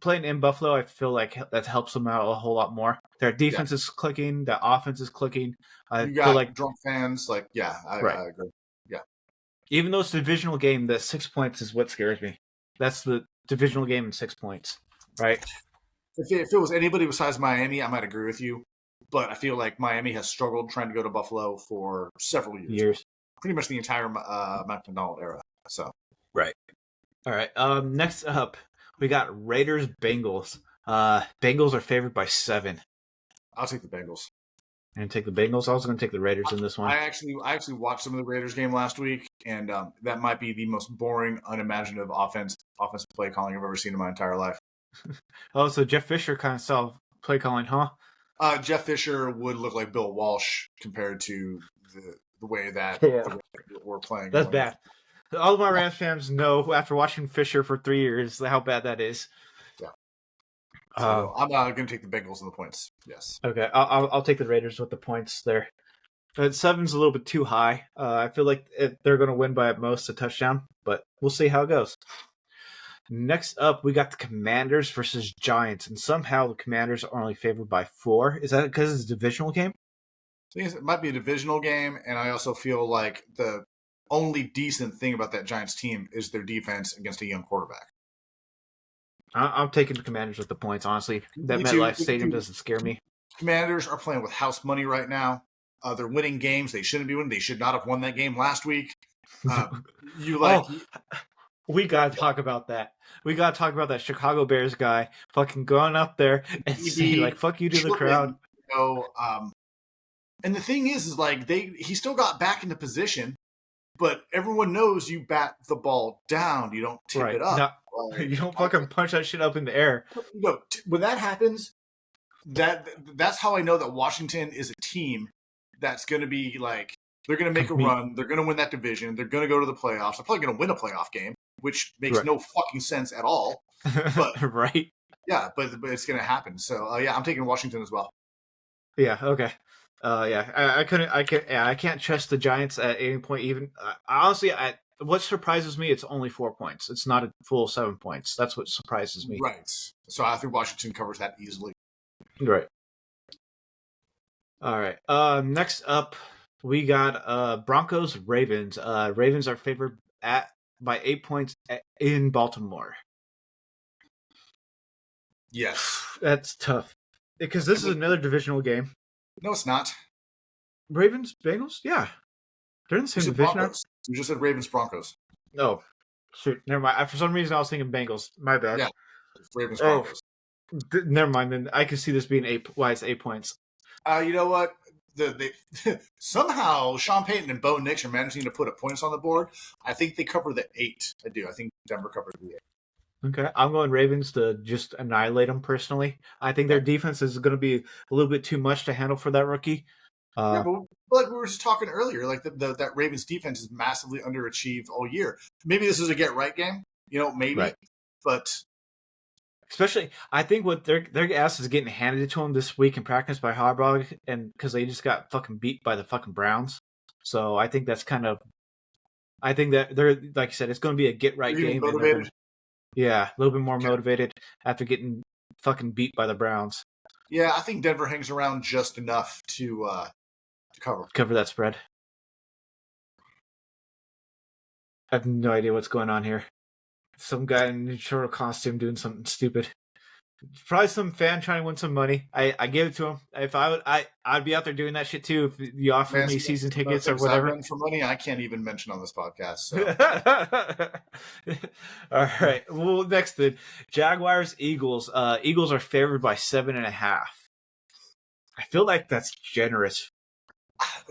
Speaker 1: playing in Buffalo, I feel like that helps them out a whole lot more. Their defense is clicking. Their offense is clicking.
Speaker 2: You got like drunk fans. Like, I agree. Yeah.
Speaker 1: Even though it's a divisional game, the 6 points is what scares me. That's the divisional game in 6 points, right?
Speaker 2: If it was anybody besides Miami, I might agree with you. But I feel like Miami has struggled trying to go to Buffalo for several years. Pretty much the entire Mac McDonald era. So
Speaker 1: right. All right. Next up, we got Raiders Bengals. Bengals are favored by 7.
Speaker 2: I'll take the Bengals.
Speaker 1: And take the Bengals. I was going to take the Raiders in this one.
Speaker 2: I actually watched some of the Raiders game last week, and that might be the most boring, unimaginative offensive play calling I've ever seen in my entire life.
Speaker 1: Oh, so Jeff Fisher kind of saw play calling, huh?
Speaker 2: Jeff Fisher would look like Bill Walsh compared to the way that we're playing.
Speaker 1: That's bad. All of my Rams fans know after watching Fisher for 3 years how bad that is.
Speaker 2: Yeah. So I'm going to take the Bengals and the points. Yes.
Speaker 1: Okay, I'll take the Raiders with the points there. 7's a little bit too high. I feel like they're going to win by at most a touchdown, but we'll see how it goes. Next up, we got the Commanders versus Giants, and somehow the Commanders are only favored by 4. Is that because it's a divisional game?
Speaker 2: I think it might be a divisional game, and I also feel like the only decent thing about that Giants team is their defense against a young quarterback.
Speaker 1: I'm taking the Commanders with the points, honestly. That MetLife Stadium doesn't scare me.
Speaker 2: Commanders are playing with house money right now. They're winning games they shouldn't be winning. They should not have won that game last week.
Speaker 1: We got to talk about that. We got to talk about that Chicago Bears guy fucking going up there and saying, like, fuck you to the crowd.
Speaker 2: And the thing is like, he still got back into position, but everyone knows you bat the ball down. You don't tip it up.
Speaker 1: You don't fucking punch that shit up in the air.
Speaker 2: When that happens, that's how I know that Washington is a team that's going to be like, they're going to make a run. They're going to win that division. They're going to go to the playoffs. They're probably going to win a playoff game, which makes no fucking sense at all. But,
Speaker 1: right.
Speaker 2: Yeah, but it's going to happen. So, I'm taking Washington as well.
Speaker 1: Yeah, okay. I can't trust the Giants at any point even. Honestly, what surprises me, it's only 4 points. It's not a full 7 points. That's what surprises me.
Speaker 2: Right. So I think Washington covers that easily.
Speaker 1: Right. All right. Next up, we got Broncos Ravens. Ravens are favored by 8 points in Baltimore.
Speaker 2: Yes.
Speaker 1: That's tough. Because this is another divisional game.
Speaker 2: No, it's not.
Speaker 1: Ravens, Bengals? Yeah. They're in the same division.
Speaker 2: You just said Ravens, Broncos.
Speaker 1: Oh, shoot. Never mind. For some reason, I was thinking Bengals. My bad.
Speaker 2: Yeah. Ravens, Broncos.
Speaker 1: Never mind. Then I can see this being 8. Why it's 8 points.
Speaker 2: You know what? Somehow Sean Payton and Bo Nix are managing to put points on the board. I think they cover the 8. I do. I think Denver covers the 8.
Speaker 1: Okay, I'm going Ravens to just annihilate them personally. I think their defense is going to be a little bit too much to handle for that rookie.
Speaker 2: Yeah, but like we were just talking earlier, like that Ravens defense is massively underachieved all year. Maybe this is a get right game, maybe,
Speaker 1: right.
Speaker 2: But
Speaker 1: especially, I think what their ass is getting handed to them this week in practice by Harbaugh, and because they just got fucking beat by the fucking Browns. So I think that's kind of. I think that they're like I said, it's going to be a get right game.
Speaker 2: Motivated.
Speaker 1: Yeah, a little bit more motivated after getting fucking beat by the Browns.
Speaker 2: Yeah, I think Denver hangs around just enough to cover
Speaker 1: that spread. I have no idea what's going on here. Some guy in a short costume doing something stupid. Probably some fan trying to win some money. I gave it to him. If I'd be out there doing that shit too. If you offered me season tickets or whatever
Speaker 2: for money, I can't even mention on this podcast. So.
Speaker 1: All right. Well, next then, Jaguars, Eagles. Eagles are favored by 7.5. I feel like that's generous.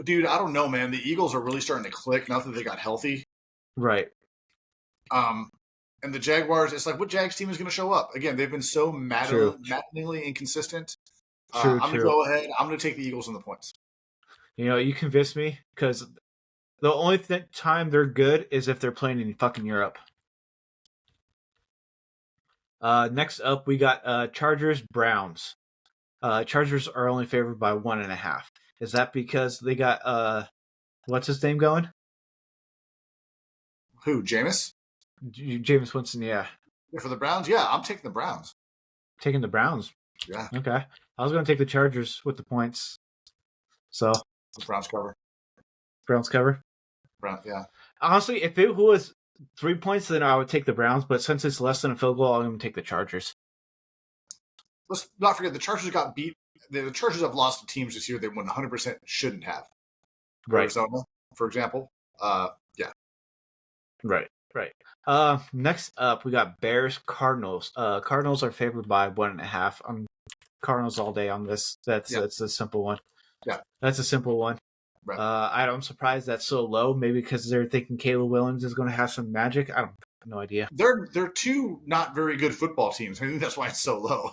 Speaker 2: Dude, I don't know, man. The Eagles are really starting to click now that they got healthy.
Speaker 1: Right.
Speaker 2: And the Jaguars, it's like, what Jags team is going to show up? Again, they've been so maddeningly inconsistent. I'm going to go ahead. I'm going to take the Eagles in the points.
Speaker 1: You convinced me because the only time they're good is if they're playing in fucking Europe. Next up, we got Chargers, Browns. Chargers are only favored by 1.5. Is that because they got, what's his name going?
Speaker 2: Who, Jameis?
Speaker 1: Jameis Winston, yeah.
Speaker 2: For the Browns? Yeah, I'm taking the Browns.
Speaker 1: Taking the Browns?
Speaker 2: Yeah.
Speaker 1: Okay. I was going to take the Chargers with the points. So.
Speaker 2: The Browns cover.
Speaker 1: Browns cover?
Speaker 2: Yeah.
Speaker 1: Honestly, if it was 3 points, then I would take the Browns. But since it's less than a field goal, I'm going to take the Chargers.
Speaker 2: Let's not forget, the Chargers got beat. The Chargers have lost to teams this year they 100% shouldn't have.
Speaker 1: Right.
Speaker 2: Arizona, for example. Yeah.
Speaker 1: Right. Next up, we got Bears, Cardinals. Cardinals are favored by 1.5. I'm Cardinals all day on this. That's a simple one.
Speaker 2: Yeah.
Speaker 1: That's a simple one.
Speaker 2: Right.
Speaker 1: I'm surprised that's so low. Maybe because they're thinking Caleb Williams is going to have some magic. I have no idea.
Speaker 2: They're two not very good football teams. I think that's why it's so low.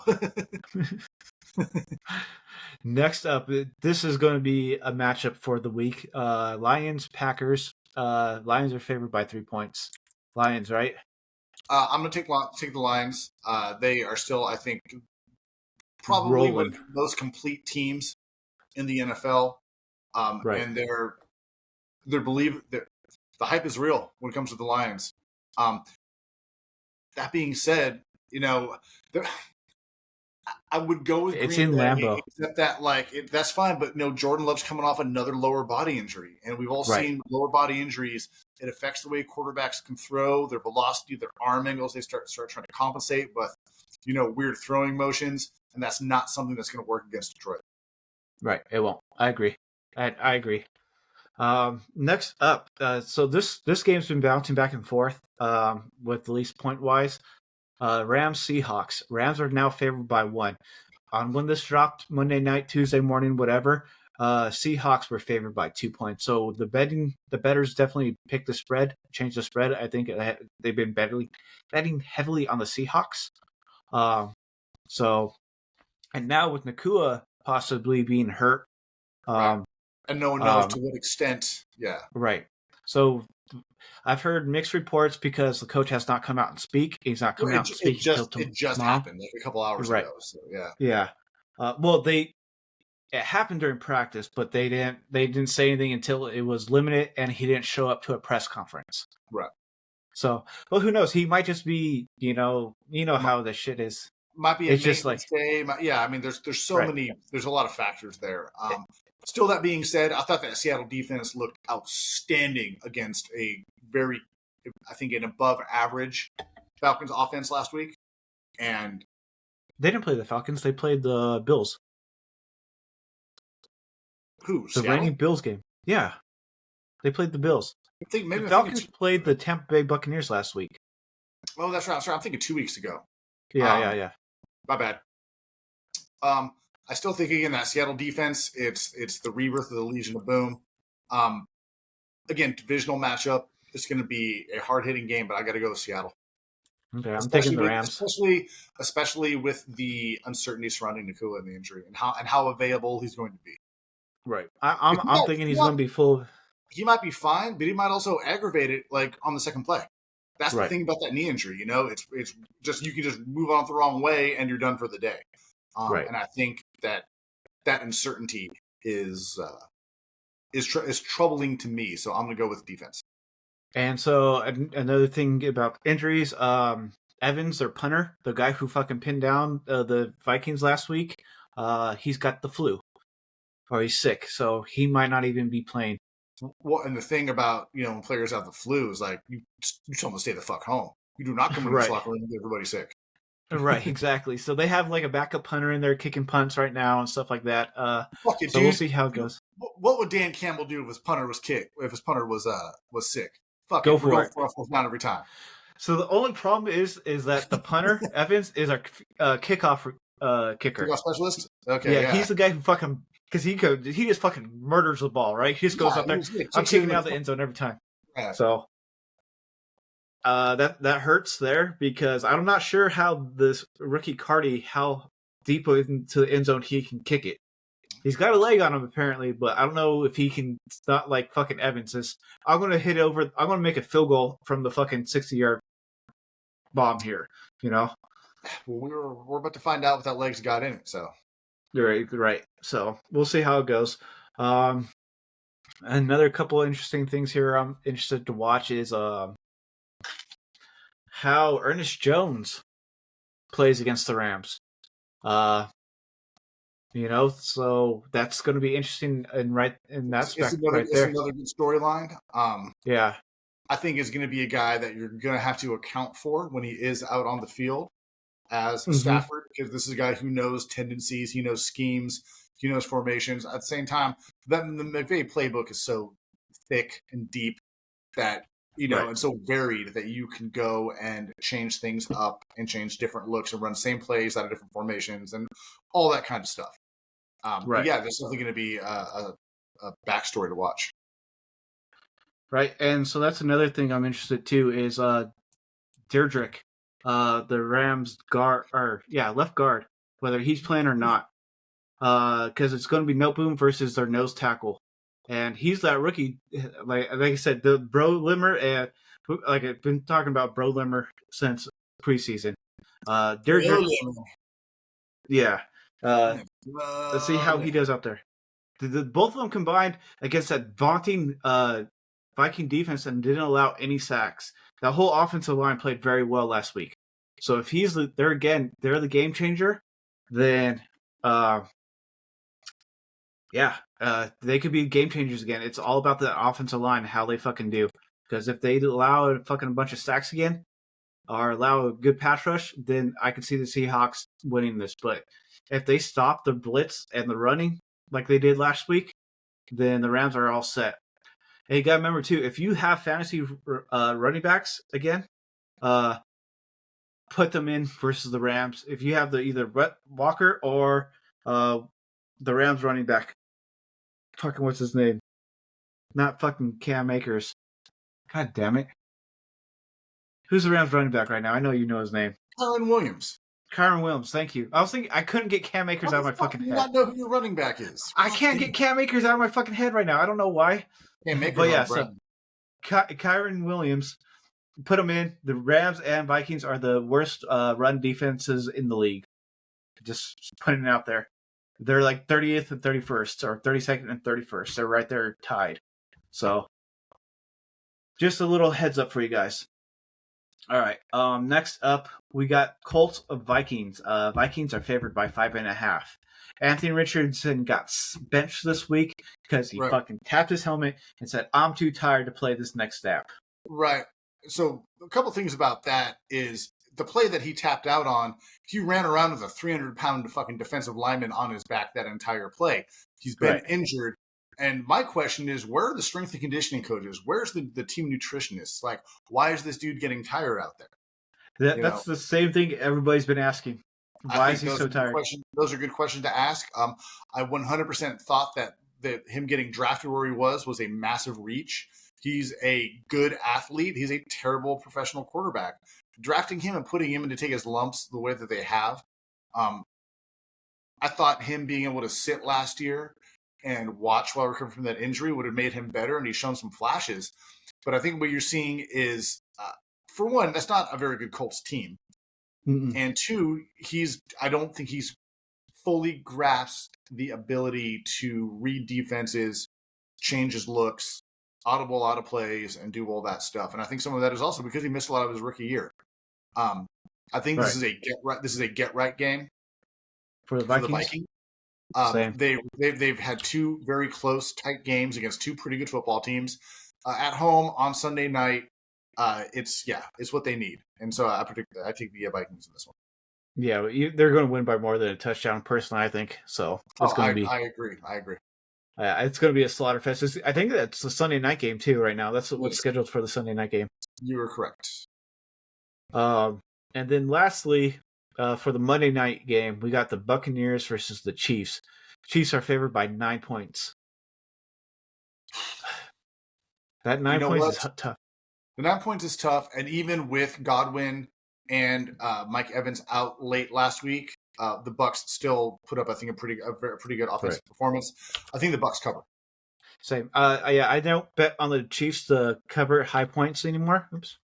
Speaker 1: Next up, this is going to be a matchup for the week. Lions, Packers. Lions are favored by 3 points. Lions, right?
Speaker 2: I'm going to take the Lions. They are still, I think, probably one of the most complete teams in the NFL.
Speaker 1: Right.
Speaker 2: And they're the hype is real when it comes to the Lions. That being said, I would go with
Speaker 1: it's
Speaker 2: Green
Speaker 1: in
Speaker 2: Bay,
Speaker 1: Lambeau.
Speaker 2: except that that's fine. But Jordan Love's coming off another lower body injury, and we've all seen lower body injuries. It affects the way quarterbacks can throw, their velocity, their arm angles. They start trying to compensate with weird throwing motions, and that's not something that's going to work against Detroit.
Speaker 1: Right, it won't. I agree. I agree. Next up, so this game's been bouncing back and forth with the least point wise. Rams, Seahawks. Rams are now favored by 1. On when this dropped Monday night, Tuesday morning, whatever, Seahawks were favored by 2 points. So the bettors definitely picked the spread, changed the spread. I think they've been betting heavily on the Seahawks. And now with Nakua possibly being hurt,
Speaker 2: and no one knows to what extent. Yeah.
Speaker 1: Right. So I've heard mixed reports because the coach has not come out and speak. He's not coming out and speak.
Speaker 2: It just happened like a couple hours ago. So yeah.
Speaker 1: Yeah. It happened during practice, but they didn't say anything until it was limited, and he didn't show up to a press conference.
Speaker 2: Right.
Speaker 1: So, well, who knows? He might just be, how this shit is.
Speaker 2: Might be. It's just like stay. Yeah. I mean, there's so many. There's a lot of factors there. Still, that being said, I thought that Seattle defense looked outstanding against a an above average Falcons offense last week. And
Speaker 1: they didn't play the Falcons. They played the Bills.
Speaker 2: Who?
Speaker 1: The reigning Bills game. Yeah. They played the Bills. The Falcons played the Tampa Bay Buccaneers last week.
Speaker 2: Oh, that's right. I'm sorry. I'm thinking 2 weeks ago.
Speaker 1: Yeah.
Speaker 2: My bad. I still think again that Seattle defense, it's the rebirth of the Legion of Boom. Again, divisional matchup. It's going to be a hard hitting game, but I got to go with Seattle.
Speaker 1: Okay, I'm taking the Rams,
Speaker 2: especially with the uncertainty surrounding Nakua and the injury, and how available he's going to be.
Speaker 1: Right, I'm thinking he's going to be full.
Speaker 2: He might be fine, but he might also aggravate it like on the second play. That's the thing about that knee injury. It's just you can just move on the wrong way and you're done for the day. And I think that uncertainty is troubling to me. So I'm going to go with defense.
Speaker 1: And so another thing about injuries, Evans, their punter, the guy who fucking pinned down the Vikings last week, he's got the flu, or he's sick, so he might not even be playing.
Speaker 2: Well, and the thing about when players have the flu is like you tell them to stay the fuck home. You do not come in the locker room and get everybody sick.
Speaker 1: Right, exactly. So they have like a backup punter in there kicking punts right now and stuff like that.
Speaker 2: Fuck it,
Speaker 1: so
Speaker 2: dude.
Speaker 1: We'll see how it goes.
Speaker 2: What would Dan Campbell do if his punter was was sick? Fuck
Speaker 1: go
Speaker 2: it,
Speaker 1: for it.
Speaker 2: Not every time.
Speaker 1: So the only problem is that the punter Evans is our kickoff kicker.
Speaker 2: Kickoff specialist. Okay,
Speaker 1: yeah, he's the guy who fucking because he just fucking murders the ball, right? He just goes up there. I'm kicking out the end zone every time.
Speaker 2: Yeah.
Speaker 1: So that hurts there because I'm not sure how this rookie Cardi how deep into the end zone he can kick it. He's got a leg on him apparently, but I don't know if he can. It's not like fucking Evans is. I'm gonna hit over. I'm gonna make a field goal from the fucking 60-yard bomb here.
Speaker 2: Well, we're about to find out what that leg's got in it. So
Speaker 1: right. So we'll see how it goes. Another couple of interesting things here I'm interested to watch is how Ernest Jones plays against the Rams. So that's going to be interesting in that spec right there.
Speaker 2: It's another good storyline.
Speaker 1: Yeah.
Speaker 2: I think is going to be a guy that you're going to have to account for when he is out on the field as Stafford, because this is a guy who knows tendencies, he knows schemes, he knows formations. At the same time, the McVay playbook is so thick and deep that, and so varied that you can go and change things up and change different looks and run same plays out of different formations and all that kind of stuff. But yeah, there's definitely going to be a backstory to watch.
Speaker 1: Right, and so that's another thing I'm interested too is Deirdrick, the Rams left guard, whether he's playing or not, because it's going to be Noteboom versus their nose tackle, and he's that rookie, like I said, the Bro Limmer, and like I've been talking about Bro Limmer since preseason. Deirdrick, yeah. Let's see how he does out there. Both of them combined against that vaunting Viking defense and didn't allow any sacks. That whole offensive line played very well last week. So if they're the game changer, then they could be game changers again. It's all about the offensive line, how they fucking do. Because if they allow a bunch of sacks again, or allow a good pass rush, then I can see the Seahawks winning this. But if they stop the blitz and the running like they did last week, then the Rams are all set. And you got to remember, too, if you have fantasy running backs again, put them in versus the Rams. If you have either Brett Walker or the Rams running back, fucking what's his name? Not fucking Cam Akers. God damn it. Who's the Rams running back right now? I know you know his name.
Speaker 2: Kyren Williams.
Speaker 1: Kyren Williams, thank you. I was thinking I couldn't get Cam Akers out of my fucking head.
Speaker 2: You not know who your running back is.
Speaker 1: I can't get Cam Akers out of my fucking head right now. I don't know why.
Speaker 2: Cam Akers,
Speaker 1: but yeah, so Kyren Williams, put him in. The Rams and Vikings are the worst run defenses in the league. Just putting it out there. They're like 30th and 31st, or 32nd and 31st. They're right there tied. So, just a little heads up for you guys. All right. Next up, we got Colts of Vikings. Vikings are favored by 5.5. Anthony Richardson got benched this week because he fucking tapped his helmet and said, "I'm too tired to play this next snap."
Speaker 2: Right. So a couple things about that is the play that he tapped out on. He ran around with a 300-pound fucking defensive lineman on his back that entire play. He's been injured. And my question is, where are the strength and conditioning coaches? Where's the team nutritionists? Like, why is this dude getting tired out there?
Speaker 1: That's the same thing everybody's been asking.
Speaker 2: I
Speaker 1: Why is
Speaker 2: think
Speaker 1: he
Speaker 2: those
Speaker 1: so
Speaker 2: are good
Speaker 1: tired?
Speaker 2: questions. Those are good questions to ask. I 100% thought that him getting drafted where he was a massive reach. He's a good athlete. He's a terrible professional quarterback. Drafting him and putting him in to take his lumps the way that they have, I thought him being able to sit last year and watch while recovering from that injury would have made him better, and he's shown some flashes. But I think what you're seeing is, for one, that's not a very good Colts team.
Speaker 1: Mm-mm.
Speaker 2: And two, I don't think he's fully grasped the ability to read defenses, change his looks, audible out of plays, and do all that stuff. And I think some of that is also because he missed a lot of his rookie year. I think this is a get right game
Speaker 1: For the
Speaker 2: Vikings.
Speaker 1: Same.
Speaker 2: They've had two very close, tight games against two pretty good football teams at home on Sunday night. It's what they need, and so I take the Vikings in this one.
Speaker 1: Yeah, they're going to win by more than a touchdown, personally, I think. So it's going to be.
Speaker 2: I agree.
Speaker 1: It's going to be a slaughter fest. I think that's a Sunday night game too. Right now, that's what's scheduled for the Sunday night game.
Speaker 2: You are correct.
Speaker 1: And then lastly, for the Monday night game, we got the Buccaneers versus the Chiefs. Chiefs are favored by 9 points. That 9 points is tough.
Speaker 2: The 9 points is tough, and even with Godwin and Mike Evans out late last week, the Bucs still put up, I think, a pretty good offensive performance. I think the Bucs cover.
Speaker 1: Same. I don't bet on the Chiefs to cover high points anymore. Oops.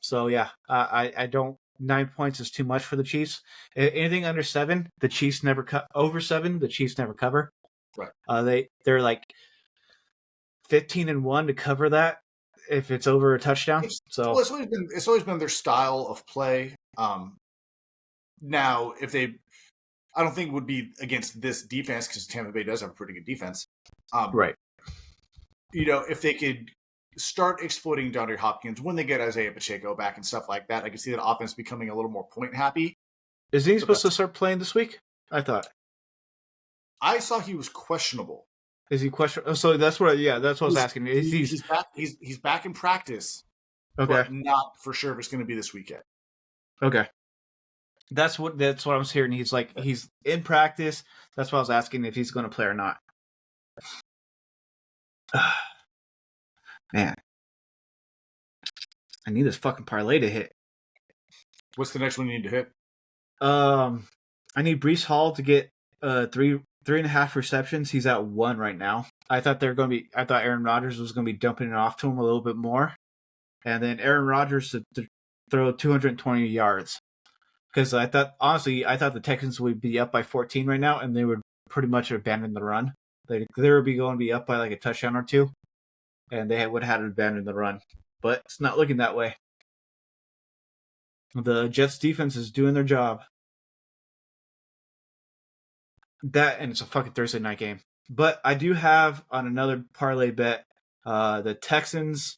Speaker 1: So yeah, I don't. 9 points is too much for the Chiefs. Anything under 7, the Chiefs never cut. Over 7, the Chiefs never cover.
Speaker 2: Right.
Speaker 1: They're like 15-1 to cover that if it's over a touchdown.
Speaker 2: It's always been their style of play. Now, I don't think it would be against this defense because Tampa Bay does have a pretty good defense.
Speaker 1: Right.
Speaker 2: If they could start exploiting DeAndre Hopkins when they get Isaiah Pacheco back and stuff like that, I can see that offense becoming a little more point happy.
Speaker 1: Is he supposed to start playing this week? I thought.
Speaker 2: I saw he was questionable.
Speaker 1: Is he questionable? So that's what I was asking.
Speaker 2: He's back. He's back in practice.
Speaker 1: Okay.
Speaker 2: But not for sure if it's going to be this weekend.
Speaker 1: Okay. That's what I was hearing. He's in practice. That's why I was asking if he's going to play or not. Man, I need this fucking parlay to hit.
Speaker 2: What's the next one you need to hit?
Speaker 1: I need Breece Hall to get 3.5 receptions. He's at 1 right now. I thought Aaron Rodgers was going to be dumping it off to him a little bit more, and then Aaron Rodgers to throw 220 yards. Because I thought the Texans would be up by 14 right now, and they would pretty much abandon the run. They would be going to be up by like a touchdown or two, and they would have had to abandon the run. But it's not looking that way. The Jets defense is doing their job. And it's a fucking Thursday night game. But I do have on another parlay bet the Texans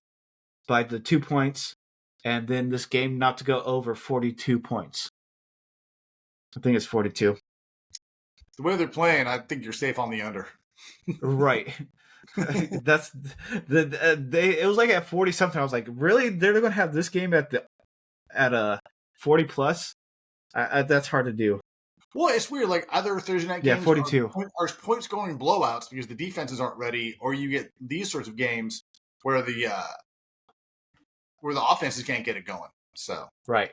Speaker 1: by the 2 points, and then this game not to go over 42 points. I think it's 42.
Speaker 2: The way they're playing, I think you're safe on the under.
Speaker 1: Right. That's it was like at 40 something. I was like, really? They're going to have this game at a 40 plus? That's hard to do.
Speaker 2: Well, it's weird. Like other Thursday night games,
Speaker 1: 42
Speaker 2: are points going blowouts because the defenses aren't ready, or you get these sorts of games where the offenses can't get it going. So
Speaker 1: right.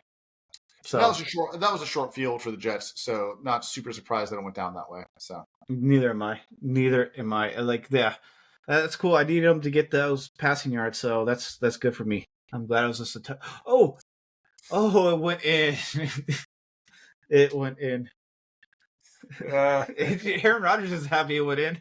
Speaker 1: So
Speaker 2: that was a short field for the Jets. So not super surprised that it went down that way. So
Speaker 1: neither am I. Like, yeah, that's cool. I need them to get those passing yards, so that's good for me. I'm glad it was just a oh, it went in. It went in. Aaron Rodgers is happy it went in.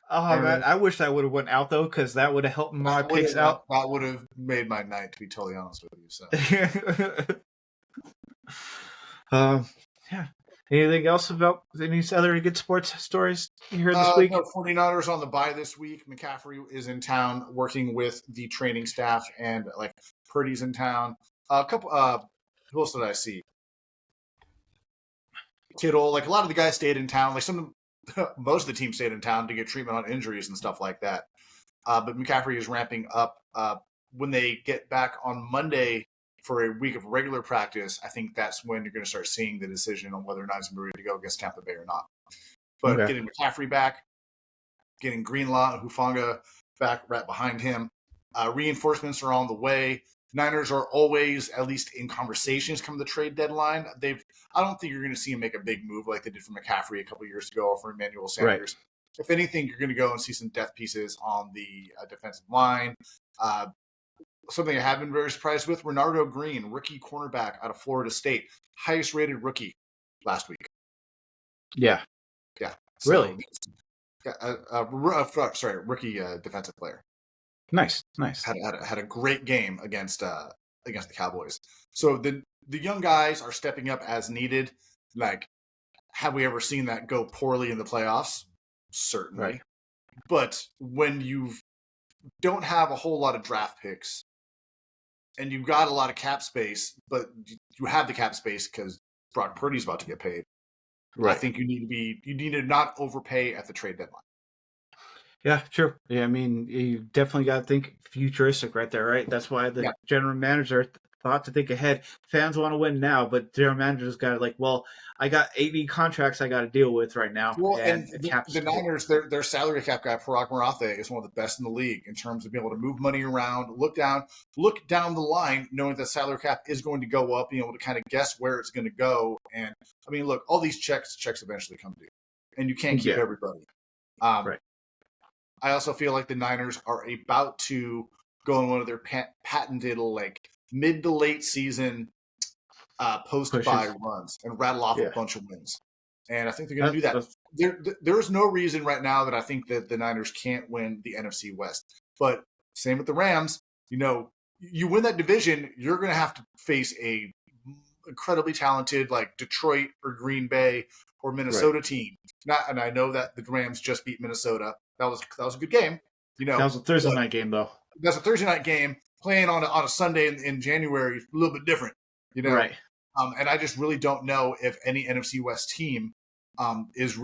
Speaker 1: Oh man, I wish that would have went out though, because that would have helped my picks out.
Speaker 2: That would have made my night, to be totally honest with you.
Speaker 1: So, yeah. Anything else about any other good sports stories you heard this week?
Speaker 2: No, 49ers on the bye this week. McCaffrey is in town working with the training staff, and like Purdy's in town. A couple. Who else did I see? Kittle. Like a lot of the guys stayed in town. Like most of the team stayed in town to get treatment on injuries and stuff like that. But McCaffrey is ramping up. When they get back on Monday for a week of regular practice, I think that's when you're going to start seeing the decision on whether or not he's going to be ready to go against Tampa Bay or not. But getting McCaffrey back, getting Greenlaw and Hufanga back right behind him, reinforcements are on the way. Niners are always, at least in conversations, come the trade deadline. I don't think you're going to see him make a big move like they did for McCaffrey a couple of years ago or for Emmanuel Sanders. Right. If anything, you're going to go and see some depth pieces on the defensive line. Something I have been very surprised with, Renardo Green, rookie cornerback out of Florida State, highest rated rookie last week.
Speaker 1: Yeah.
Speaker 2: Yeah.
Speaker 1: So, really?
Speaker 2: Rookie defensive player.
Speaker 1: Nice.
Speaker 2: Had a great game against the Cowboys. So the young guys are stepping up as needed. Like, have we ever seen that go poorly in the playoffs? Certainly. Right. But when you don't have a whole lot of draft picks and you've got a lot of cap space, but you have the cap space because Brock Purdy's about to get paid. Right. I think you need to not overpay at the trade deadline.
Speaker 1: Yeah, true. Yeah, I mean, you definitely got to think futuristic right there, right? That's why the general manager thought to think ahead. Fans want to win now, but general managers got I got 80 contracts I got to deal with right now.
Speaker 2: Well, and the Niners, their salary cap guy, Parag Marathe, is one of the best in the league in terms of being able to move money around, look down the line, knowing that salary cap is going to go up, being able to kind of guess where it's going to go. And I mean, look, all these checks eventually come due, and you can't keep everybody. Right. I also feel like the Niners are about to go on one of their patented mid to late season post-bye runs and rattle off a bunch of wins. And I think they're going to do that. There's no reason right now that I think that the Niners can't win the NFC West. But same with the Rams. You win that division, you're going to have to face a incredibly talented like Detroit or Green Bay or Minnesota team. And I know that the Rams just beat Minnesota. That was a good game.
Speaker 1: That was a Thursday night game, though.
Speaker 2: That's a Thursday night game. Playing on a Sunday in January is a little bit different,
Speaker 1: Right.
Speaker 2: And I just really don't know if any NFC West team is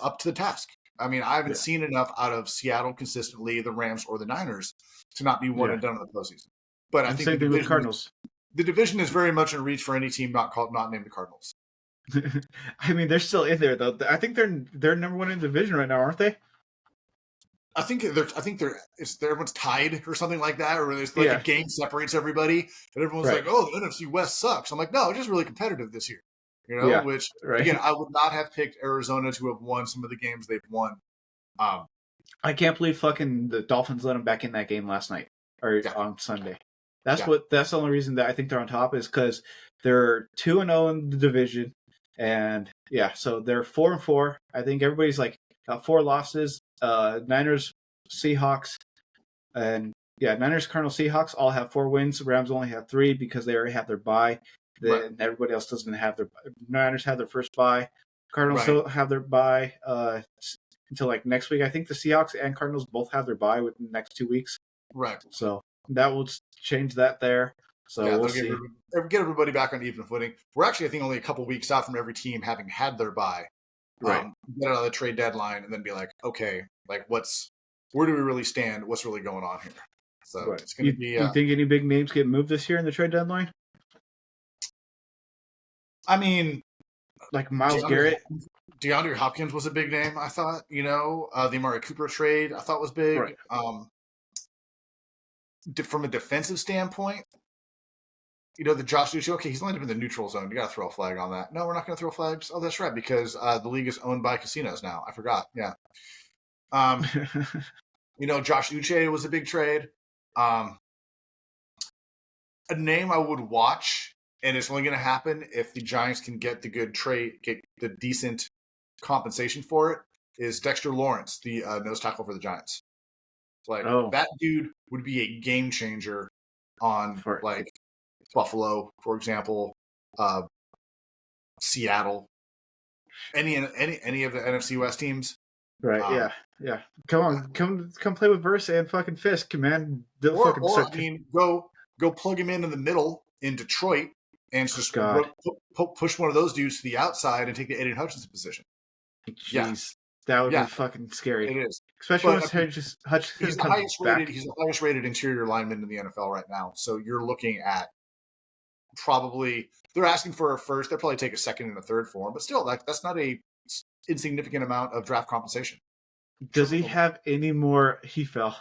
Speaker 2: up to the task. I mean, I haven't seen enough out of Seattle consistently, the Rams or the Niners, to not be one and done in the postseason. But I think
Speaker 1: same thing with the Cardinals.
Speaker 2: The division is very much in reach for any team not named the Cardinals.
Speaker 1: I mean, they're still in there though. I think they're number one in the division right now, aren't they?
Speaker 2: I think everyone's tied or something like that, or there's a game separates everybody, and everyone's like, "Oh, the NFC West sucks." I'm like, "No, it's just really competitive this year." Which again, I would not have picked Arizona to have won some of the games they've won.
Speaker 1: I can't believe fucking the Dolphins let them back in that game last night or on Sunday. That's the only reason that I think they're on top is because they're 2-0 in the division. And so they're 4-4. I think everybody's got 4 losses. Niners, Seahawks, and Niners, Cardinals, Seahawks all have 4 wins. Rams only have 3 because they already have their bye. Then everybody else doesn't have their. Niners have their first bye. Cardinals still have their bye until next week. I think the Seahawks and Cardinals both have their bye within the next 2 weeks.
Speaker 2: Right.
Speaker 1: So that will change that there. So we'll see.
Speaker 2: Get everybody back on even footing. We're actually, I think, only a couple weeks out from every team having had their bye. Right. Get out of the trade deadline and then be like, okay, where do we really stand? What's really going on here? So it's going to be.
Speaker 1: You think any big names get moved this year in the trade deadline?
Speaker 2: I mean,
Speaker 1: like Myles Garrett.
Speaker 2: DeAndre Hopkins was a big name, I thought. The Amari Cooper trade I thought was big.
Speaker 1: Right.
Speaker 2: From a defensive standpoint, the Josh Uche, okay, he's landed in the neutral zone. You got to throw a flag on that. No, we're not going to throw flags. Oh, that's right, because the league is owned by casinos now. I forgot. Yeah. Josh Uche was a big trade. A name I would watch, and it's only going to happen if the Giants can get get the decent compensation for it, is Dexter Lawrence, the nose tackle for the Giants. That dude would be a game changer on Buffalo, for example, Seattle, any of the NFC West teams.
Speaker 1: Right. Yeah. Come play with Versa and fucking Fisk, man.
Speaker 2: Go plug him in the middle in Detroit and just push one of those dudes to the outside and take the Aiden Hutchinson position.
Speaker 1: Jeez. That would be
Speaker 2: Yeah,
Speaker 1: fucking scary.
Speaker 2: it is.
Speaker 1: Especially
Speaker 2: But
Speaker 1: once
Speaker 2: I mean,
Speaker 1: Hutchinson comes back.
Speaker 2: he's the highest rated interior lineman in the NFL right now. So you're looking at probably they're asking for a first. They'll probably take a second and a third for him, but still, that's not a insignificant amount of draft compensation.
Speaker 1: Does he have any more? He fell.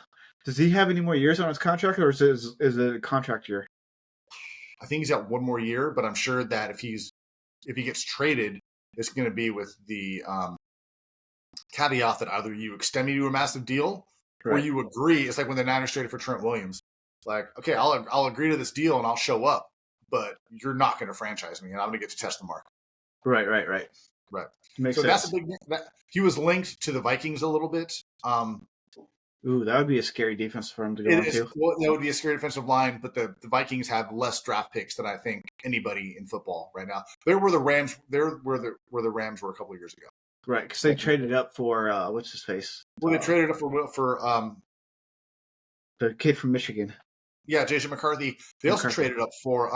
Speaker 1: Does he have any more years on his contract, or is it a contract year?
Speaker 2: I think he's got one more year, but I'm sure that if he gets traded, it's going to be with the caveat that either you extend me to a massive deal or you agree. It's like when the Niners traded for Trent Williams. It's like, okay, I'll agree to this deal and I'll show up, but you're not going to franchise me, and I'm going to get to test the market.
Speaker 1: Right.
Speaker 2: Makes sense. That's a big. He was linked to the Vikings a little bit.
Speaker 1: Ooh, that would be a scary defense for him to go into.
Speaker 2: Well, that would be a scary defensive line, but the Vikings have less draft picks than I think anybody in football right now. They're where the Rams. They're where the Rams were a couple of years ago.
Speaker 1: Right, because they traded up for what's his face?
Speaker 2: Well, they traded up for
Speaker 1: the kid from Michigan.
Speaker 2: Yeah, Jason McCarthy. They also traded up for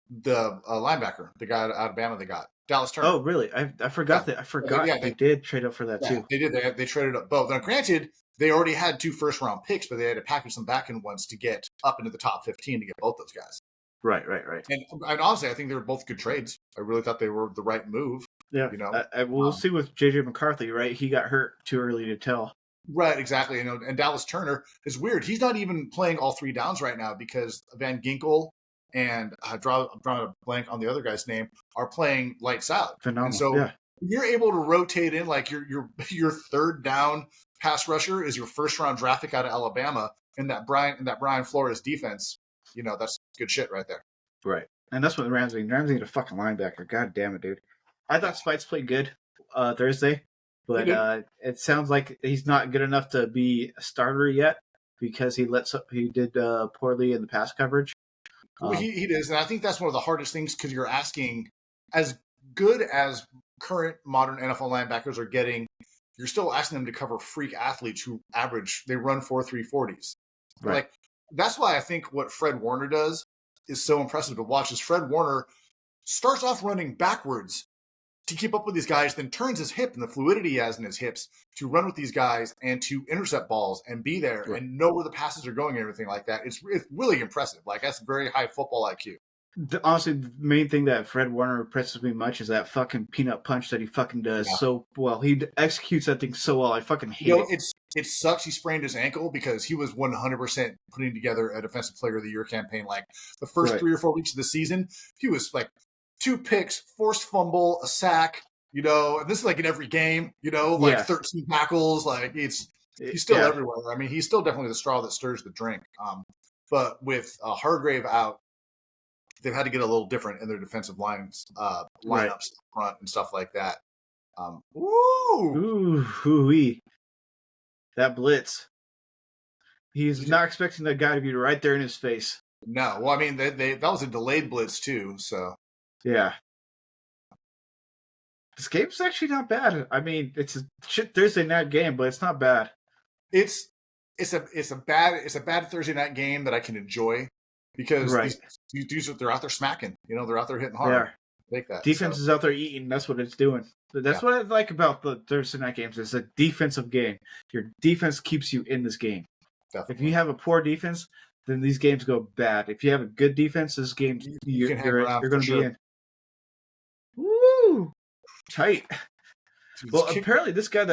Speaker 2: the linebacker, the guy out of Alabama they got, Dallas Turner.
Speaker 1: Oh, really? I forgot that. I forgot they did trade up for that too.
Speaker 2: They did. They traded up both. Now, granted, they already had 2 first-round picks, but they had to package them back in once to get up into the top 15 to get both those guys.
Speaker 1: Right.
Speaker 2: And honestly, I think they were both good trades. I really thought they were the right move.
Speaker 1: Yeah, we'll see with J.J. McCarthy, right? He got hurt too early to tell.
Speaker 2: Right, exactly. And Dallas Turner is weird. He's not even playing all 3 downs right now because Van Ginkel and I'm drawing a blank on the other guy's name are playing lights out.
Speaker 1: Phenomenal.
Speaker 2: And so you're able to rotate in like your third down pass rusher is your first round draft pick out of Alabama, and that Brian Flores defense. That's good shit right there.
Speaker 1: Right, and that's what Ramsey need a fucking linebacker. God damn it, dude. I thought Spites played good Thursday, but it sounds like he's not good enough to be a starter yet because he did poorly in the pass coverage.
Speaker 2: Well, he does, and I think that's one of the hardest things because you're asking, as good as current modern NFL linebackers are getting, you're still asking them to cover freak athletes who they run 4.3 40s. Right. Like that's why I think what Fred Warner does is so impressive to watch. Is Fred Warner starts off running backwards to keep up with these guys, then turns his hip and the fluidity he has in his hips to run with these guys and to intercept balls and be there and know where the passes are going and everything like that. It's really impressive. Like that's very high football IQ.
Speaker 1: Honestly, the main thing that Fred Warner impresses me much is that fucking peanut punch that he fucking does so well. He executes that thing so well. I fucking hate it.
Speaker 2: It sucks he sprained his ankle because he was 100% putting together a Defensive Player of the Year campaign. Like the first 3 or 4 weeks of the season, he was like 2 picks, forced fumble, a sack, and this is like in every game, 13 tackles. Like he's still everywhere. I mean, he's still definitely the straw that stirs the drink. But with Hargrave out, they've had to get a little different in their defensive lineups front and stuff like that.
Speaker 1: That blitz. He's not expecting that guy to be right there in his face.
Speaker 2: No, well, I mean, that was a delayed blitz too, so.
Speaker 1: Yeah. This game's actually not bad. I mean, it's a shit Thursday night game, but it's not bad.
Speaker 2: It's a bad Thursday night game that I can enjoy because these dudes they're out there smacking. They're out there hitting hard. Take that.
Speaker 1: Defense is out there eating. That's what it's doing. That's what I like about the Thursday night games. It's a defensive game. Your defense keeps you in this game. Definitely. If you have a poor defense, then these games go bad. If you have a good defense, this game you're going to be in. Woo! Tight. Well, apparently this guy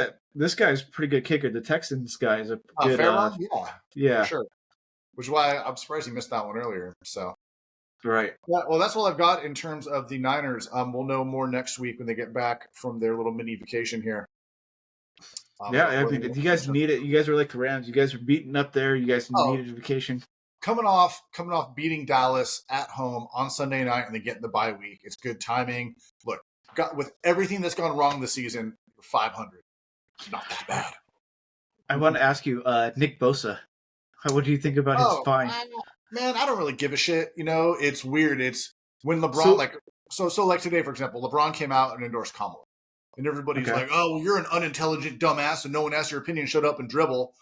Speaker 1: is a pretty good kicker. The Texans guy is a good
Speaker 2: Fairmont?
Speaker 1: Yeah.
Speaker 2: For sure. Which is why I'm surprised he missed that one earlier. So.
Speaker 1: Right.
Speaker 2: Yeah, well, that's all I've got in terms of the Niners. We'll know more next week when they get back from their little mini vacation here.
Speaker 1: I mean, you guys need it. You guys are like the Rams. You guys are beaten up there. You guys needed a vacation.
Speaker 2: Coming off beating Dallas at home on Sunday night and then getting the bye week. It's good timing. Look, with everything that's gone wrong this season, 500. It's not that bad.
Speaker 1: I want to ask you, Nick Bosa. What do you think about his fine?
Speaker 2: Man, I don't really give a shit. It's weird. It's when LeBron so like today, for example, LeBron came out and endorsed Kamala. And everybody's like, oh, well, you're an unintelligent dumbass and no one asked your opinion, shut up and dribble.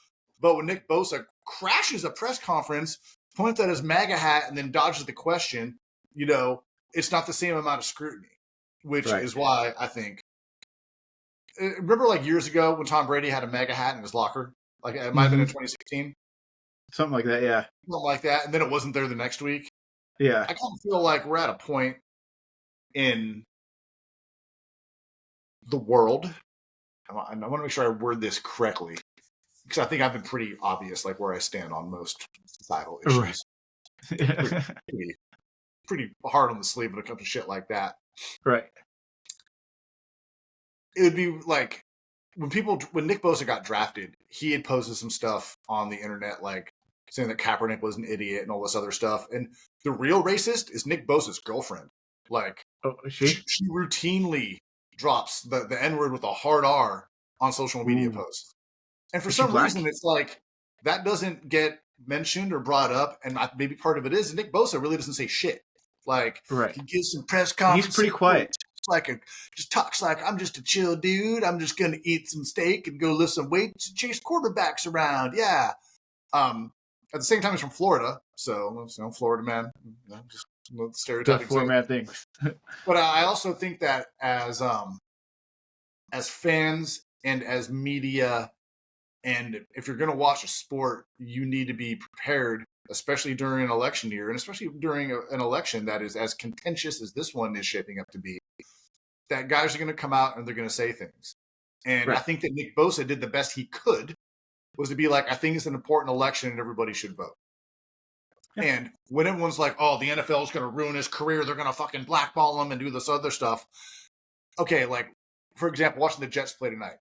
Speaker 2: But when Nick Bosa crashes a press conference, points at his MAGA hat and then dodges the question, it's not the same amount of scrutiny, which is why I think remember like years ago when Tom Brady had a mega hat in his locker? Like it might have been in 2016.
Speaker 1: Something like that, yeah.
Speaker 2: Something like that. And then it wasn't there the next week.
Speaker 1: Yeah.
Speaker 2: I kind of feel like we're at a point in the world. I want to make sure I word this correctly, because I think I've been pretty obvious, like where I stand on most societal issues.
Speaker 1: Right.
Speaker 2: pretty hard on the sleeve when it comes to shit like that.
Speaker 1: Right.
Speaker 2: It would be like when Nick Bosa got drafted, he had posted some stuff on the internet, like saying that Kaepernick was an idiot and all this other stuff. And the real racist is Nick Bosa's girlfriend. Like, she routinely drops the N-word with a hard R on social media posts. And for some reason, it's like that doesn't get mentioned or brought up. And maybe part of it is Nick Bosa really doesn't say shit. Like, he gives some press conferences.
Speaker 1: He's pretty quiet.
Speaker 2: Just talks like, I'm just a chill dude. I'm just going to eat some steak and go lift some weights and chase quarterbacks around. Yeah. At the same time, he's from Florida. So, Florida man. Just stereotyping.
Speaker 1: The Florida man things.
Speaker 2: But I also think that as fans and as media, and if you're going to watch a sport, you need to be prepared, especially during an election year, and especially during an election that is as contentious as this one is shaping up to be, that guys are going to come out and they're going to say things. And I think that Nick Bosa did the best he could, was to be like, I think it's an important election and everybody should vote. Yeah. And when everyone's like, oh, the NFL is going to ruin his career, they're going to fucking blackball him and do this other stuff. Okay, like, for example, watching the Jets play tonight,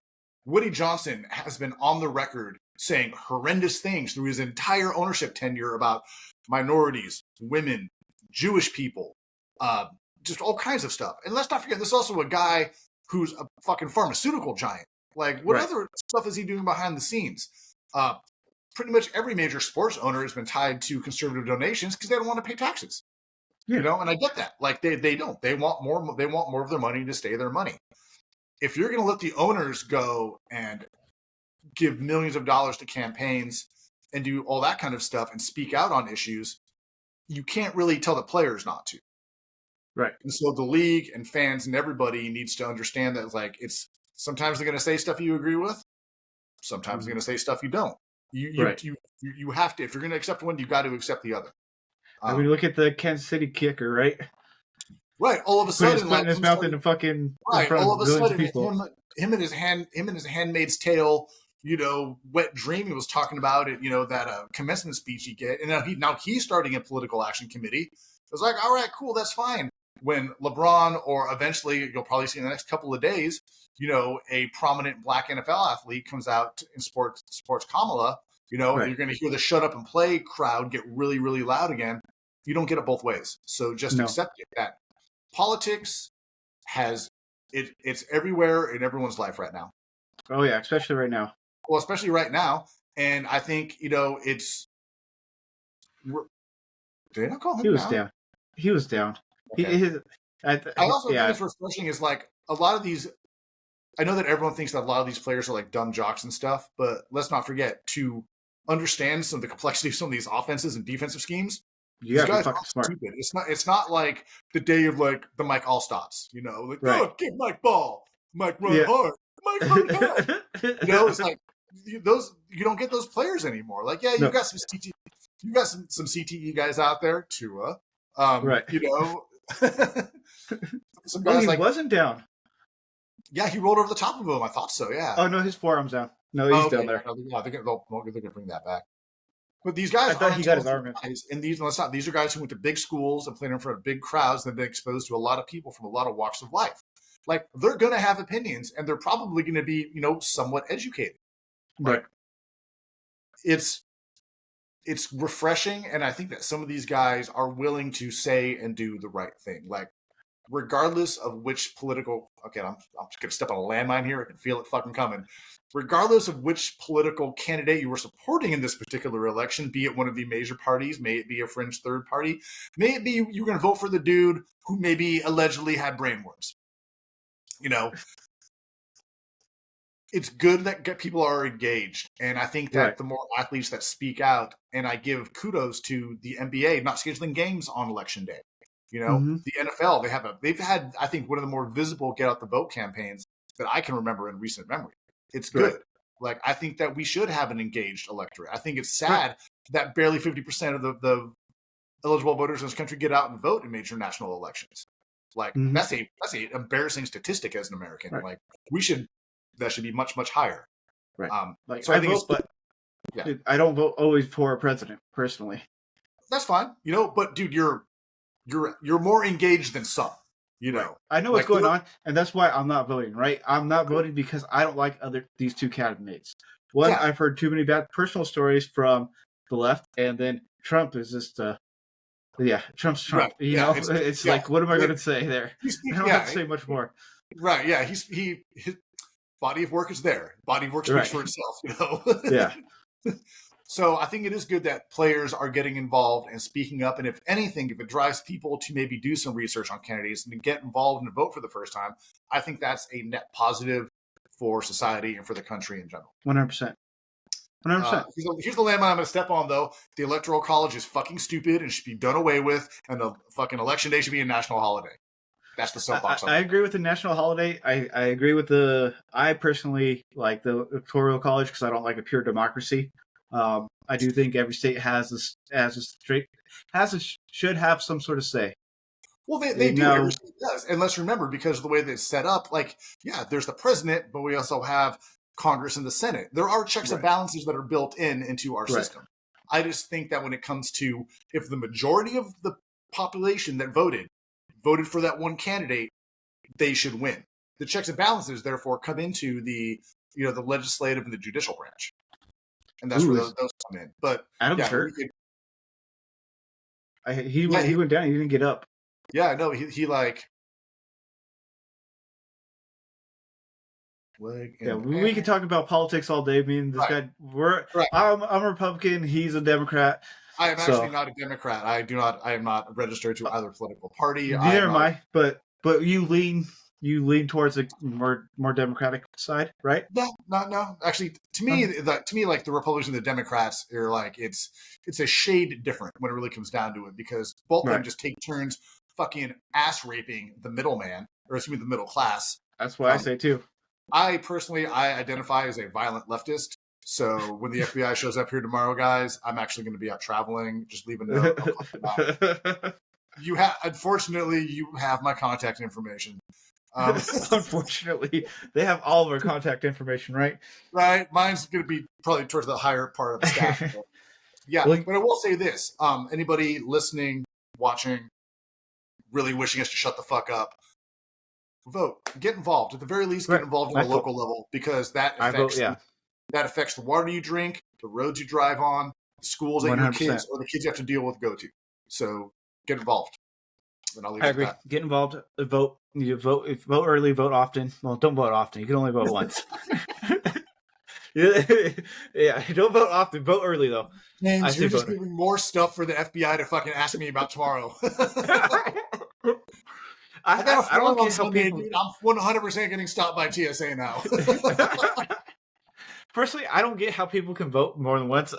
Speaker 2: Woody Johnson has been on the record saying horrendous things through his entire ownership tenure about minorities, women, Jewish people, just all kinds of stuff. And let's not forget, this is also a guy who's a fucking pharmaceutical giant. Like, what other stuff is he doing behind the scenes? Pretty much every major sports owner has been tied to conservative donations because they don't want to pay taxes. Yeah. You know, and I get that. Like, they don't. They want more of their money to stay their money. If you're going to let the owners go and give millions of dollars to campaigns and do all that kind of stuff and speak out on issues, you can't really tell the players not to.
Speaker 1: Right.
Speaker 2: And so the league and fans and everybody needs to understand that, like, it's sometimes they're going to say stuff you agree with. Sometimes they're going to say stuff you don't. You have to, if you're going to accept one, you got to accept the other.
Speaker 1: I mean, look at the Kansas City kicker, right?
Speaker 2: Right. All of a sudden,
Speaker 1: putting his mouth in the fucking in front
Speaker 2: all of a sudden, him and his handmaid's tale, wet dream he was talking about it, that commencement speech he get, and now he's starting a political action committee. It was like, all right, cool, that's fine. When LeBron, or eventually you'll probably see in the next couple of days, a prominent black NFL athlete comes out in sports Kamala, and you're going to hear the shut up and play crowd get really, really loud again. You don't get it both ways. So just accept it, that politics it's everywhere in everyone's life right now.
Speaker 1: Oh yeah, especially right now.
Speaker 2: Well, especially right now. And I think, it's... Did I not call him down?
Speaker 1: He was down.
Speaker 2: Okay. I also think it's refreshing is like a lot of these. I know that everyone thinks that a lot of these players are like dumb jocks and stuff, but let's not forget to understand some of the complexity of some of these offenses and defensive schemes.
Speaker 1: You gotta be fucking smart.
Speaker 2: Stupid. It's not like the day of like the Mike all stops. Oh, give Mike ball. Mike run hard. Mike run hard. It's like those. You don't get those players anymore. Like, yeah, you've got some CTE. You got some CTE guys out there, Tua.
Speaker 1: Right.
Speaker 2: Some guys
Speaker 1: he wasn't down.
Speaker 2: Yeah, he rolled over the top of him. I thought so. Yeah.
Speaker 1: Oh no, his forearm's down. No, he's down there.
Speaker 2: I think they're going to bring that back. But these guys,
Speaker 1: I thought he got his arm in.
Speaker 2: And these are guys who went to big schools and played in front of big crowds and been exposed to a lot of people from a lot of walks of life. Like, they're going to have opinions, and they're probably going to be, somewhat educated.
Speaker 1: Right.
Speaker 2: Like, it's refreshing, and I think that some of these guys are willing to say and do the right thing. Like, regardless of which political... Okay, I'm going to step on a landmine here. I can feel it fucking coming. Regardless of which political candidate you were supporting in this particular election, be it one of the major parties, may it be a fringe third party, may it be you're going to vote for the dude who maybe allegedly had brainworms. It's good that people are engaged. And I think that the more athletes that speak out, and I give kudos to the NBA not scheduling games on election day. The NFL, they've had, I think, one of the more visible get out the vote campaigns that I can remember in recent memory. It's good. Right. Like, I think that we should have an engaged electorate. I think it's sad that barely 50% of the eligible voters in this country get out and vote in major national elections. Like, that's a embarrassing statistic as an American. Right. Like, that should be much, much higher.
Speaker 1: Right. So I vote, but I don't vote always for a president personally.
Speaker 2: That's fine, but dude, you're more engaged than some.
Speaker 1: Right. I know what's going on, and that's why I'm not voting, right? I'm not voting because I don't like these two candidates. One, I've heard too many bad personal stories from the left, and then Trump is just, Trump's Trump. Right. It's like, what am I going to say there? I don't have to say much more.
Speaker 2: Right, yeah. His body of work is there. Body of work speaks for itself,
Speaker 1: Yeah.
Speaker 2: So I think it is good that players are getting involved and speaking up. And if anything, if it drives people to maybe do some research on candidates and to get involved and vote for the first time, I think that's a net positive for society and for the country in general.
Speaker 1: 100%. 100%.
Speaker 2: Here's the landmine I'm going to step on, though. The Electoral College is fucking stupid and should be done away with. And the fucking election day should be a national holiday. That's the soapbox.
Speaker 1: I agree with the national holiday. I agree with I personally like the Electoral College because I don't like a pure democracy. I do think every state should have some sort of say.
Speaker 2: Well, they do. Every state does. And let's remember, because of the way that it's set up, there's the president, but we also have Congress and the Senate. There are checks and balances that are built into our system. I just think that when it comes to, if the majority of the population that voted for that one candidate, they should win. The checks and balances, therefore, come into the legislative and the judicial branch. And that's where those come in. But
Speaker 1: Adam Church, he went down. He didn't get up.
Speaker 2: Yeah, no, he like.
Speaker 1: We can talk about politics all day. Me and this guy, I'm a Republican. He's a Democrat.
Speaker 2: I am actually not a Democrat. I am not registered to either political party.
Speaker 1: Neither am I. But you lean towards a more Democratic side, right?
Speaker 2: No. Actually, to me, like the Republicans and the Democrats are like it's a shade different when it really comes down to it, because both of them just take turns fucking ass raping the middleman, or excuse me, the middle class.
Speaker 1: That's what I say too.
Speaker 2: I personally identify as a violent leftist. So when the FBI shows up here tomorrow, guys, I'm actually going to be out traveling. Just leave a note. Unfortunately, you have my contact information.
Speaker 1: Unfortunately, they have all of our contact information, right?
Speaker 2: Right. Mine's going to be probably towards the higher part of the staff. But I will say this. Anybody listening, watching, really wishing us to shut the fuck up, vote. Get involved. At the very least, get involved on the local level, because that affects the water you drink, the roads you drive on, the schools that 100%. Your kids or the kids you have to deal with go to. So get involved. And I'll leave
Speaker 1: I agree. That. Get involved. Vote. You vote early. Vote often. Well, don't vote often. You can only vote once. Don't vote often. Vote early though.
Speaker 2: Man, you're just giving more stuff for the FBI to fucking ask me about tomorrow. I got a phone on Sunday, dude. I'm 100% getting stopped by TSA now.
Speaker 1: Personally, I don't get how people can vote more than once.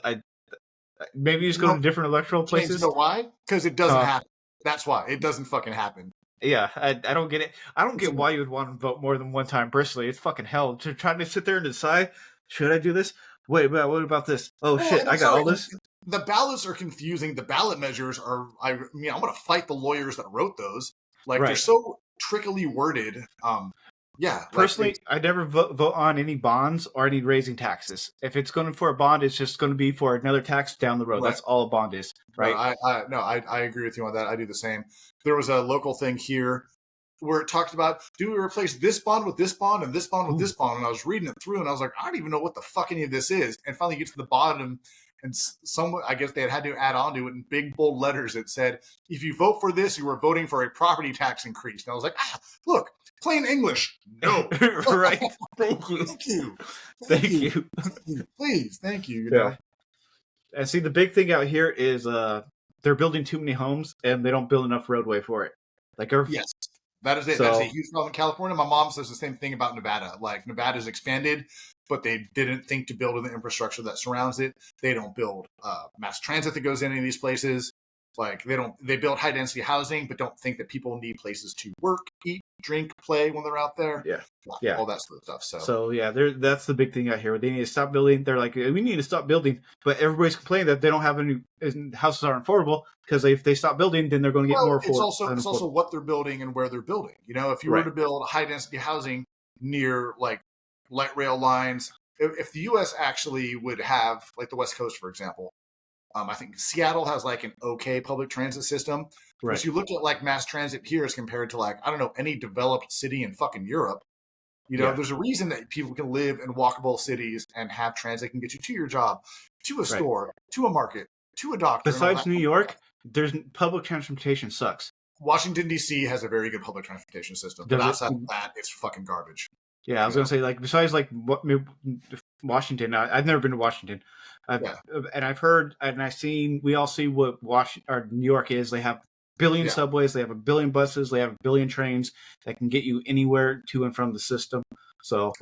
Speaker 1: Maybe you just go to different electoral places.
Speaker 2: You know why? Because it doesn't happen. That's why. It doesn't fucking happen.
Speaker 1: Yeah, I don't get it. I don't get why you would want to vote more than one time, personally. It's fucking hell. To trying to sit there and decide, should I do this? Wait, what about this? Oh, shit, I got all this?
Speaker 2: The ballots are confusing. The ballot measures are, I want to fight the lawyers that wrote those. They're so trickily worded.
Speaker 1: Personally, I never vote on any bonds or any raising taxes. If it's going for a bond, it's just going to be for another tax down the road. Right. That's all a bond is, right?
Speaker 2: I agree with you on that. I do the same. There was a local thing here where it talked about, do we replace this bond with this bond and this bond with this bond? And I was reading it through and I was like, I don't even know what the fuck any of this is. And finally get to the bottom, and I guess they had to add on to it in big bold letters. It said, if you vote for this, you are voting for a property tax increase. And I was like, look, plain English. No.
Speaker 1: Right. Thank you. Thank you.
Speaker 2: Please. Thank you.
Speaker 1: Yeah. And see, the big thing out here is they're building too many homes and they don't build enough roadway for it.
Speaker 2: Yes. That is it. So, that's a huge problem in California. My mom says the same thing about Nevada. Nevada's expanded, but they didn't think to build in the infrastructure that surrounds it. They don't build mass transit that goes in any of these places. Like they build high density housing, but don't think that people need places to work, eat, drink, play when they're out there.
Speaker 1: Yeah.
Speaker 2: All that sort of stuff.
Speaker 1: So yeah, that's the big thing out here. They need to stop building. They're like, we need to stop building, but everybody's complaining that they don't have any houses aren't affordable because if they stop building, then they're going to get more affordable.
Speaker 2: It's also what they're building and where they're building. You know, if you were to build high density housing near like light rail lines, if the U.S. actually would have like the West Coast, for example. I think Seattle has like an okay public transit system. Right. If you look at like mass transit here as compared to like, I don't know, any developed city in fucking Europe, you know, there's a reason that people can live in walkable cities and have transit can get you to your job, to a store, to a market, to a doctor.
Speaker 1: Besides New York, there's public transportation sucks.
Speaker 2: Washington, D.C. has a very good public transportation system. But outside of that, it's fucking garbage.
Speaker 1: Yeah, I was going to say, like, besides, like, Washington, I've never been to Washington. And I've heard, and I've seen, we all see what New York is. They have billion subways, they have a billion buses, they have a billion trains that can get you anywhere to and from the system. So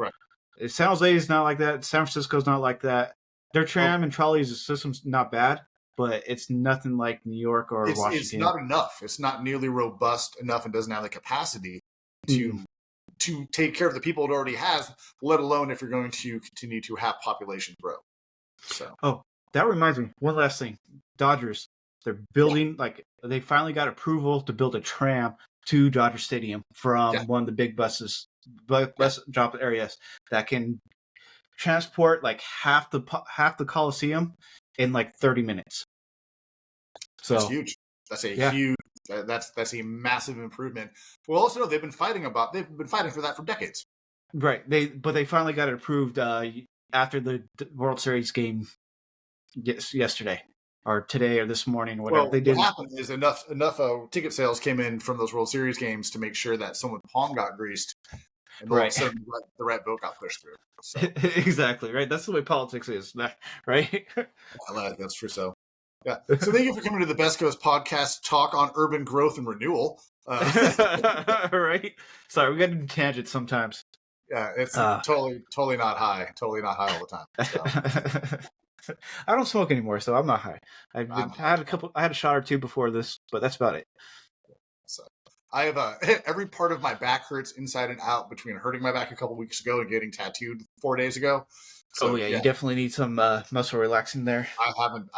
Speaker 1: San Jose is not like that. San Francisco's not like that. Their tram and trolleys system's not bad, but it's nothing like New York or Washington.
Speaker 2: It's not enough. It's not nearly robust enough and doesn't have the capacity to take care of the people it already has, let alone if you're going to continue to have population grow. So.
Speaker 1: Oh, that reminds me. One last thing. Dodgers. They're building, like, they finally got approval to build a tram to Dodger Stadium from one of the big bus drop areas that can transport like half the Coliseum in like 30 minutes. So
Speaker 2: that's huge. That's a huge. That's a massive improvement. Well, also they've been fighting for that for decades.
Speaker 1: Right. They finally got it approved after the World Series game yesterday or today or this morning or whatever.
Speaker 2: Well, what happened is enough ticket sales came in from those World Series games to make sure that someone's palm got greased, and all of a sudden the right vote got pushed through. So.
Speaker 1: Exactly. Right. That's the way politics is. Right.
Speaker 2: That's true. So. Yeah. So thank you for coming to the Best Coast Podcast talk on urban growth and renewal.
Speaker 1: Right. Sorry, we got into tangents sometimes.
Speaker 2: Yeah, it's totally not high. Totally not high all the time. So.
Speaker 1: I don't smoke anymore, so I'm not high. I had a shot or two before this, but that's about it.
Speaker 2: So I have every part of my back hurts inside and out between hurting my back a couple weeks ago and getting tattooed 4 days ago. So,
Speaker 1: you definitely need some muscle relaxing there.
Speaker 2: I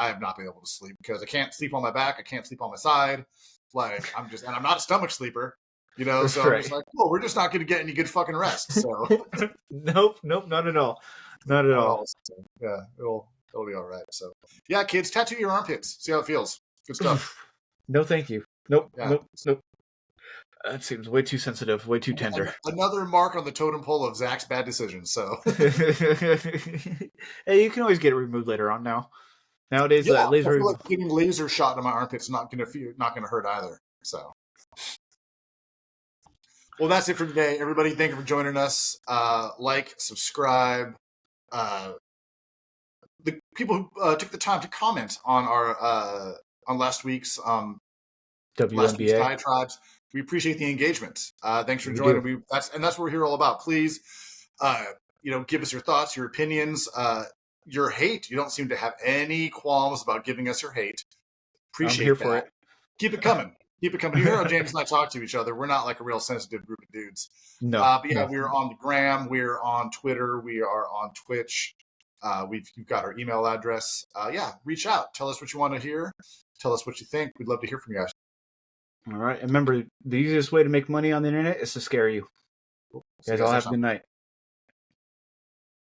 Speaker 2: have not been able to sleep because I can't sleep on my back. I can't sleep on my side. Like I'm not a stomach sleeper, you know. So I'm just like, well, we're just not going to get any good fucking rest. So
Speaker 1: nope, not at all, not at all.
Speaker 2: So, yeah, it'll be all right. So yeah, kids, tattoo your armpits. See how it feels. Good stuff.
Speaker 1: No, thank you. Nope. That seems way too sensitive, way too tender.
Speaker 2: Another mark on the totem pole of Zach's bad decisions. So,
Speaker 1: hey, you can always get it removed later on. Nowadays, laser.
Speaker 2: I feel like getting laser shot in my armpit's not going to hurt either. So, well, that's it for today, everybody. Thank you for joining us. Like, subscribe. The people who took the time to comment on our on last week's
Speaker 1: WNBA
Speaker 2: diatribes. We appreciate the engagement. Thanks for joining. That's what we're here all about. Please, give us your thoughts, your opinions, your hate. You don't seem to have any qualms about giving us your hate. Appreciate
Speaker 1: I'm here for it.
Speaker 2: Keep it coming. Keep it coming. You hear how James and I talk to each other. We're not like a real sensitive group of dudes.
Speaker 1: No.
Speaker 2: We're on the gram. We're on Twitter. We are on Twitch. You've got our email address. Reach out. Tell us what you want to hear. Tell us what you think. We'd love to hear from you guys.
Speaker 1: All right. And remember, the easiest way to make money on the internet is to scare you. You guys all have a good night.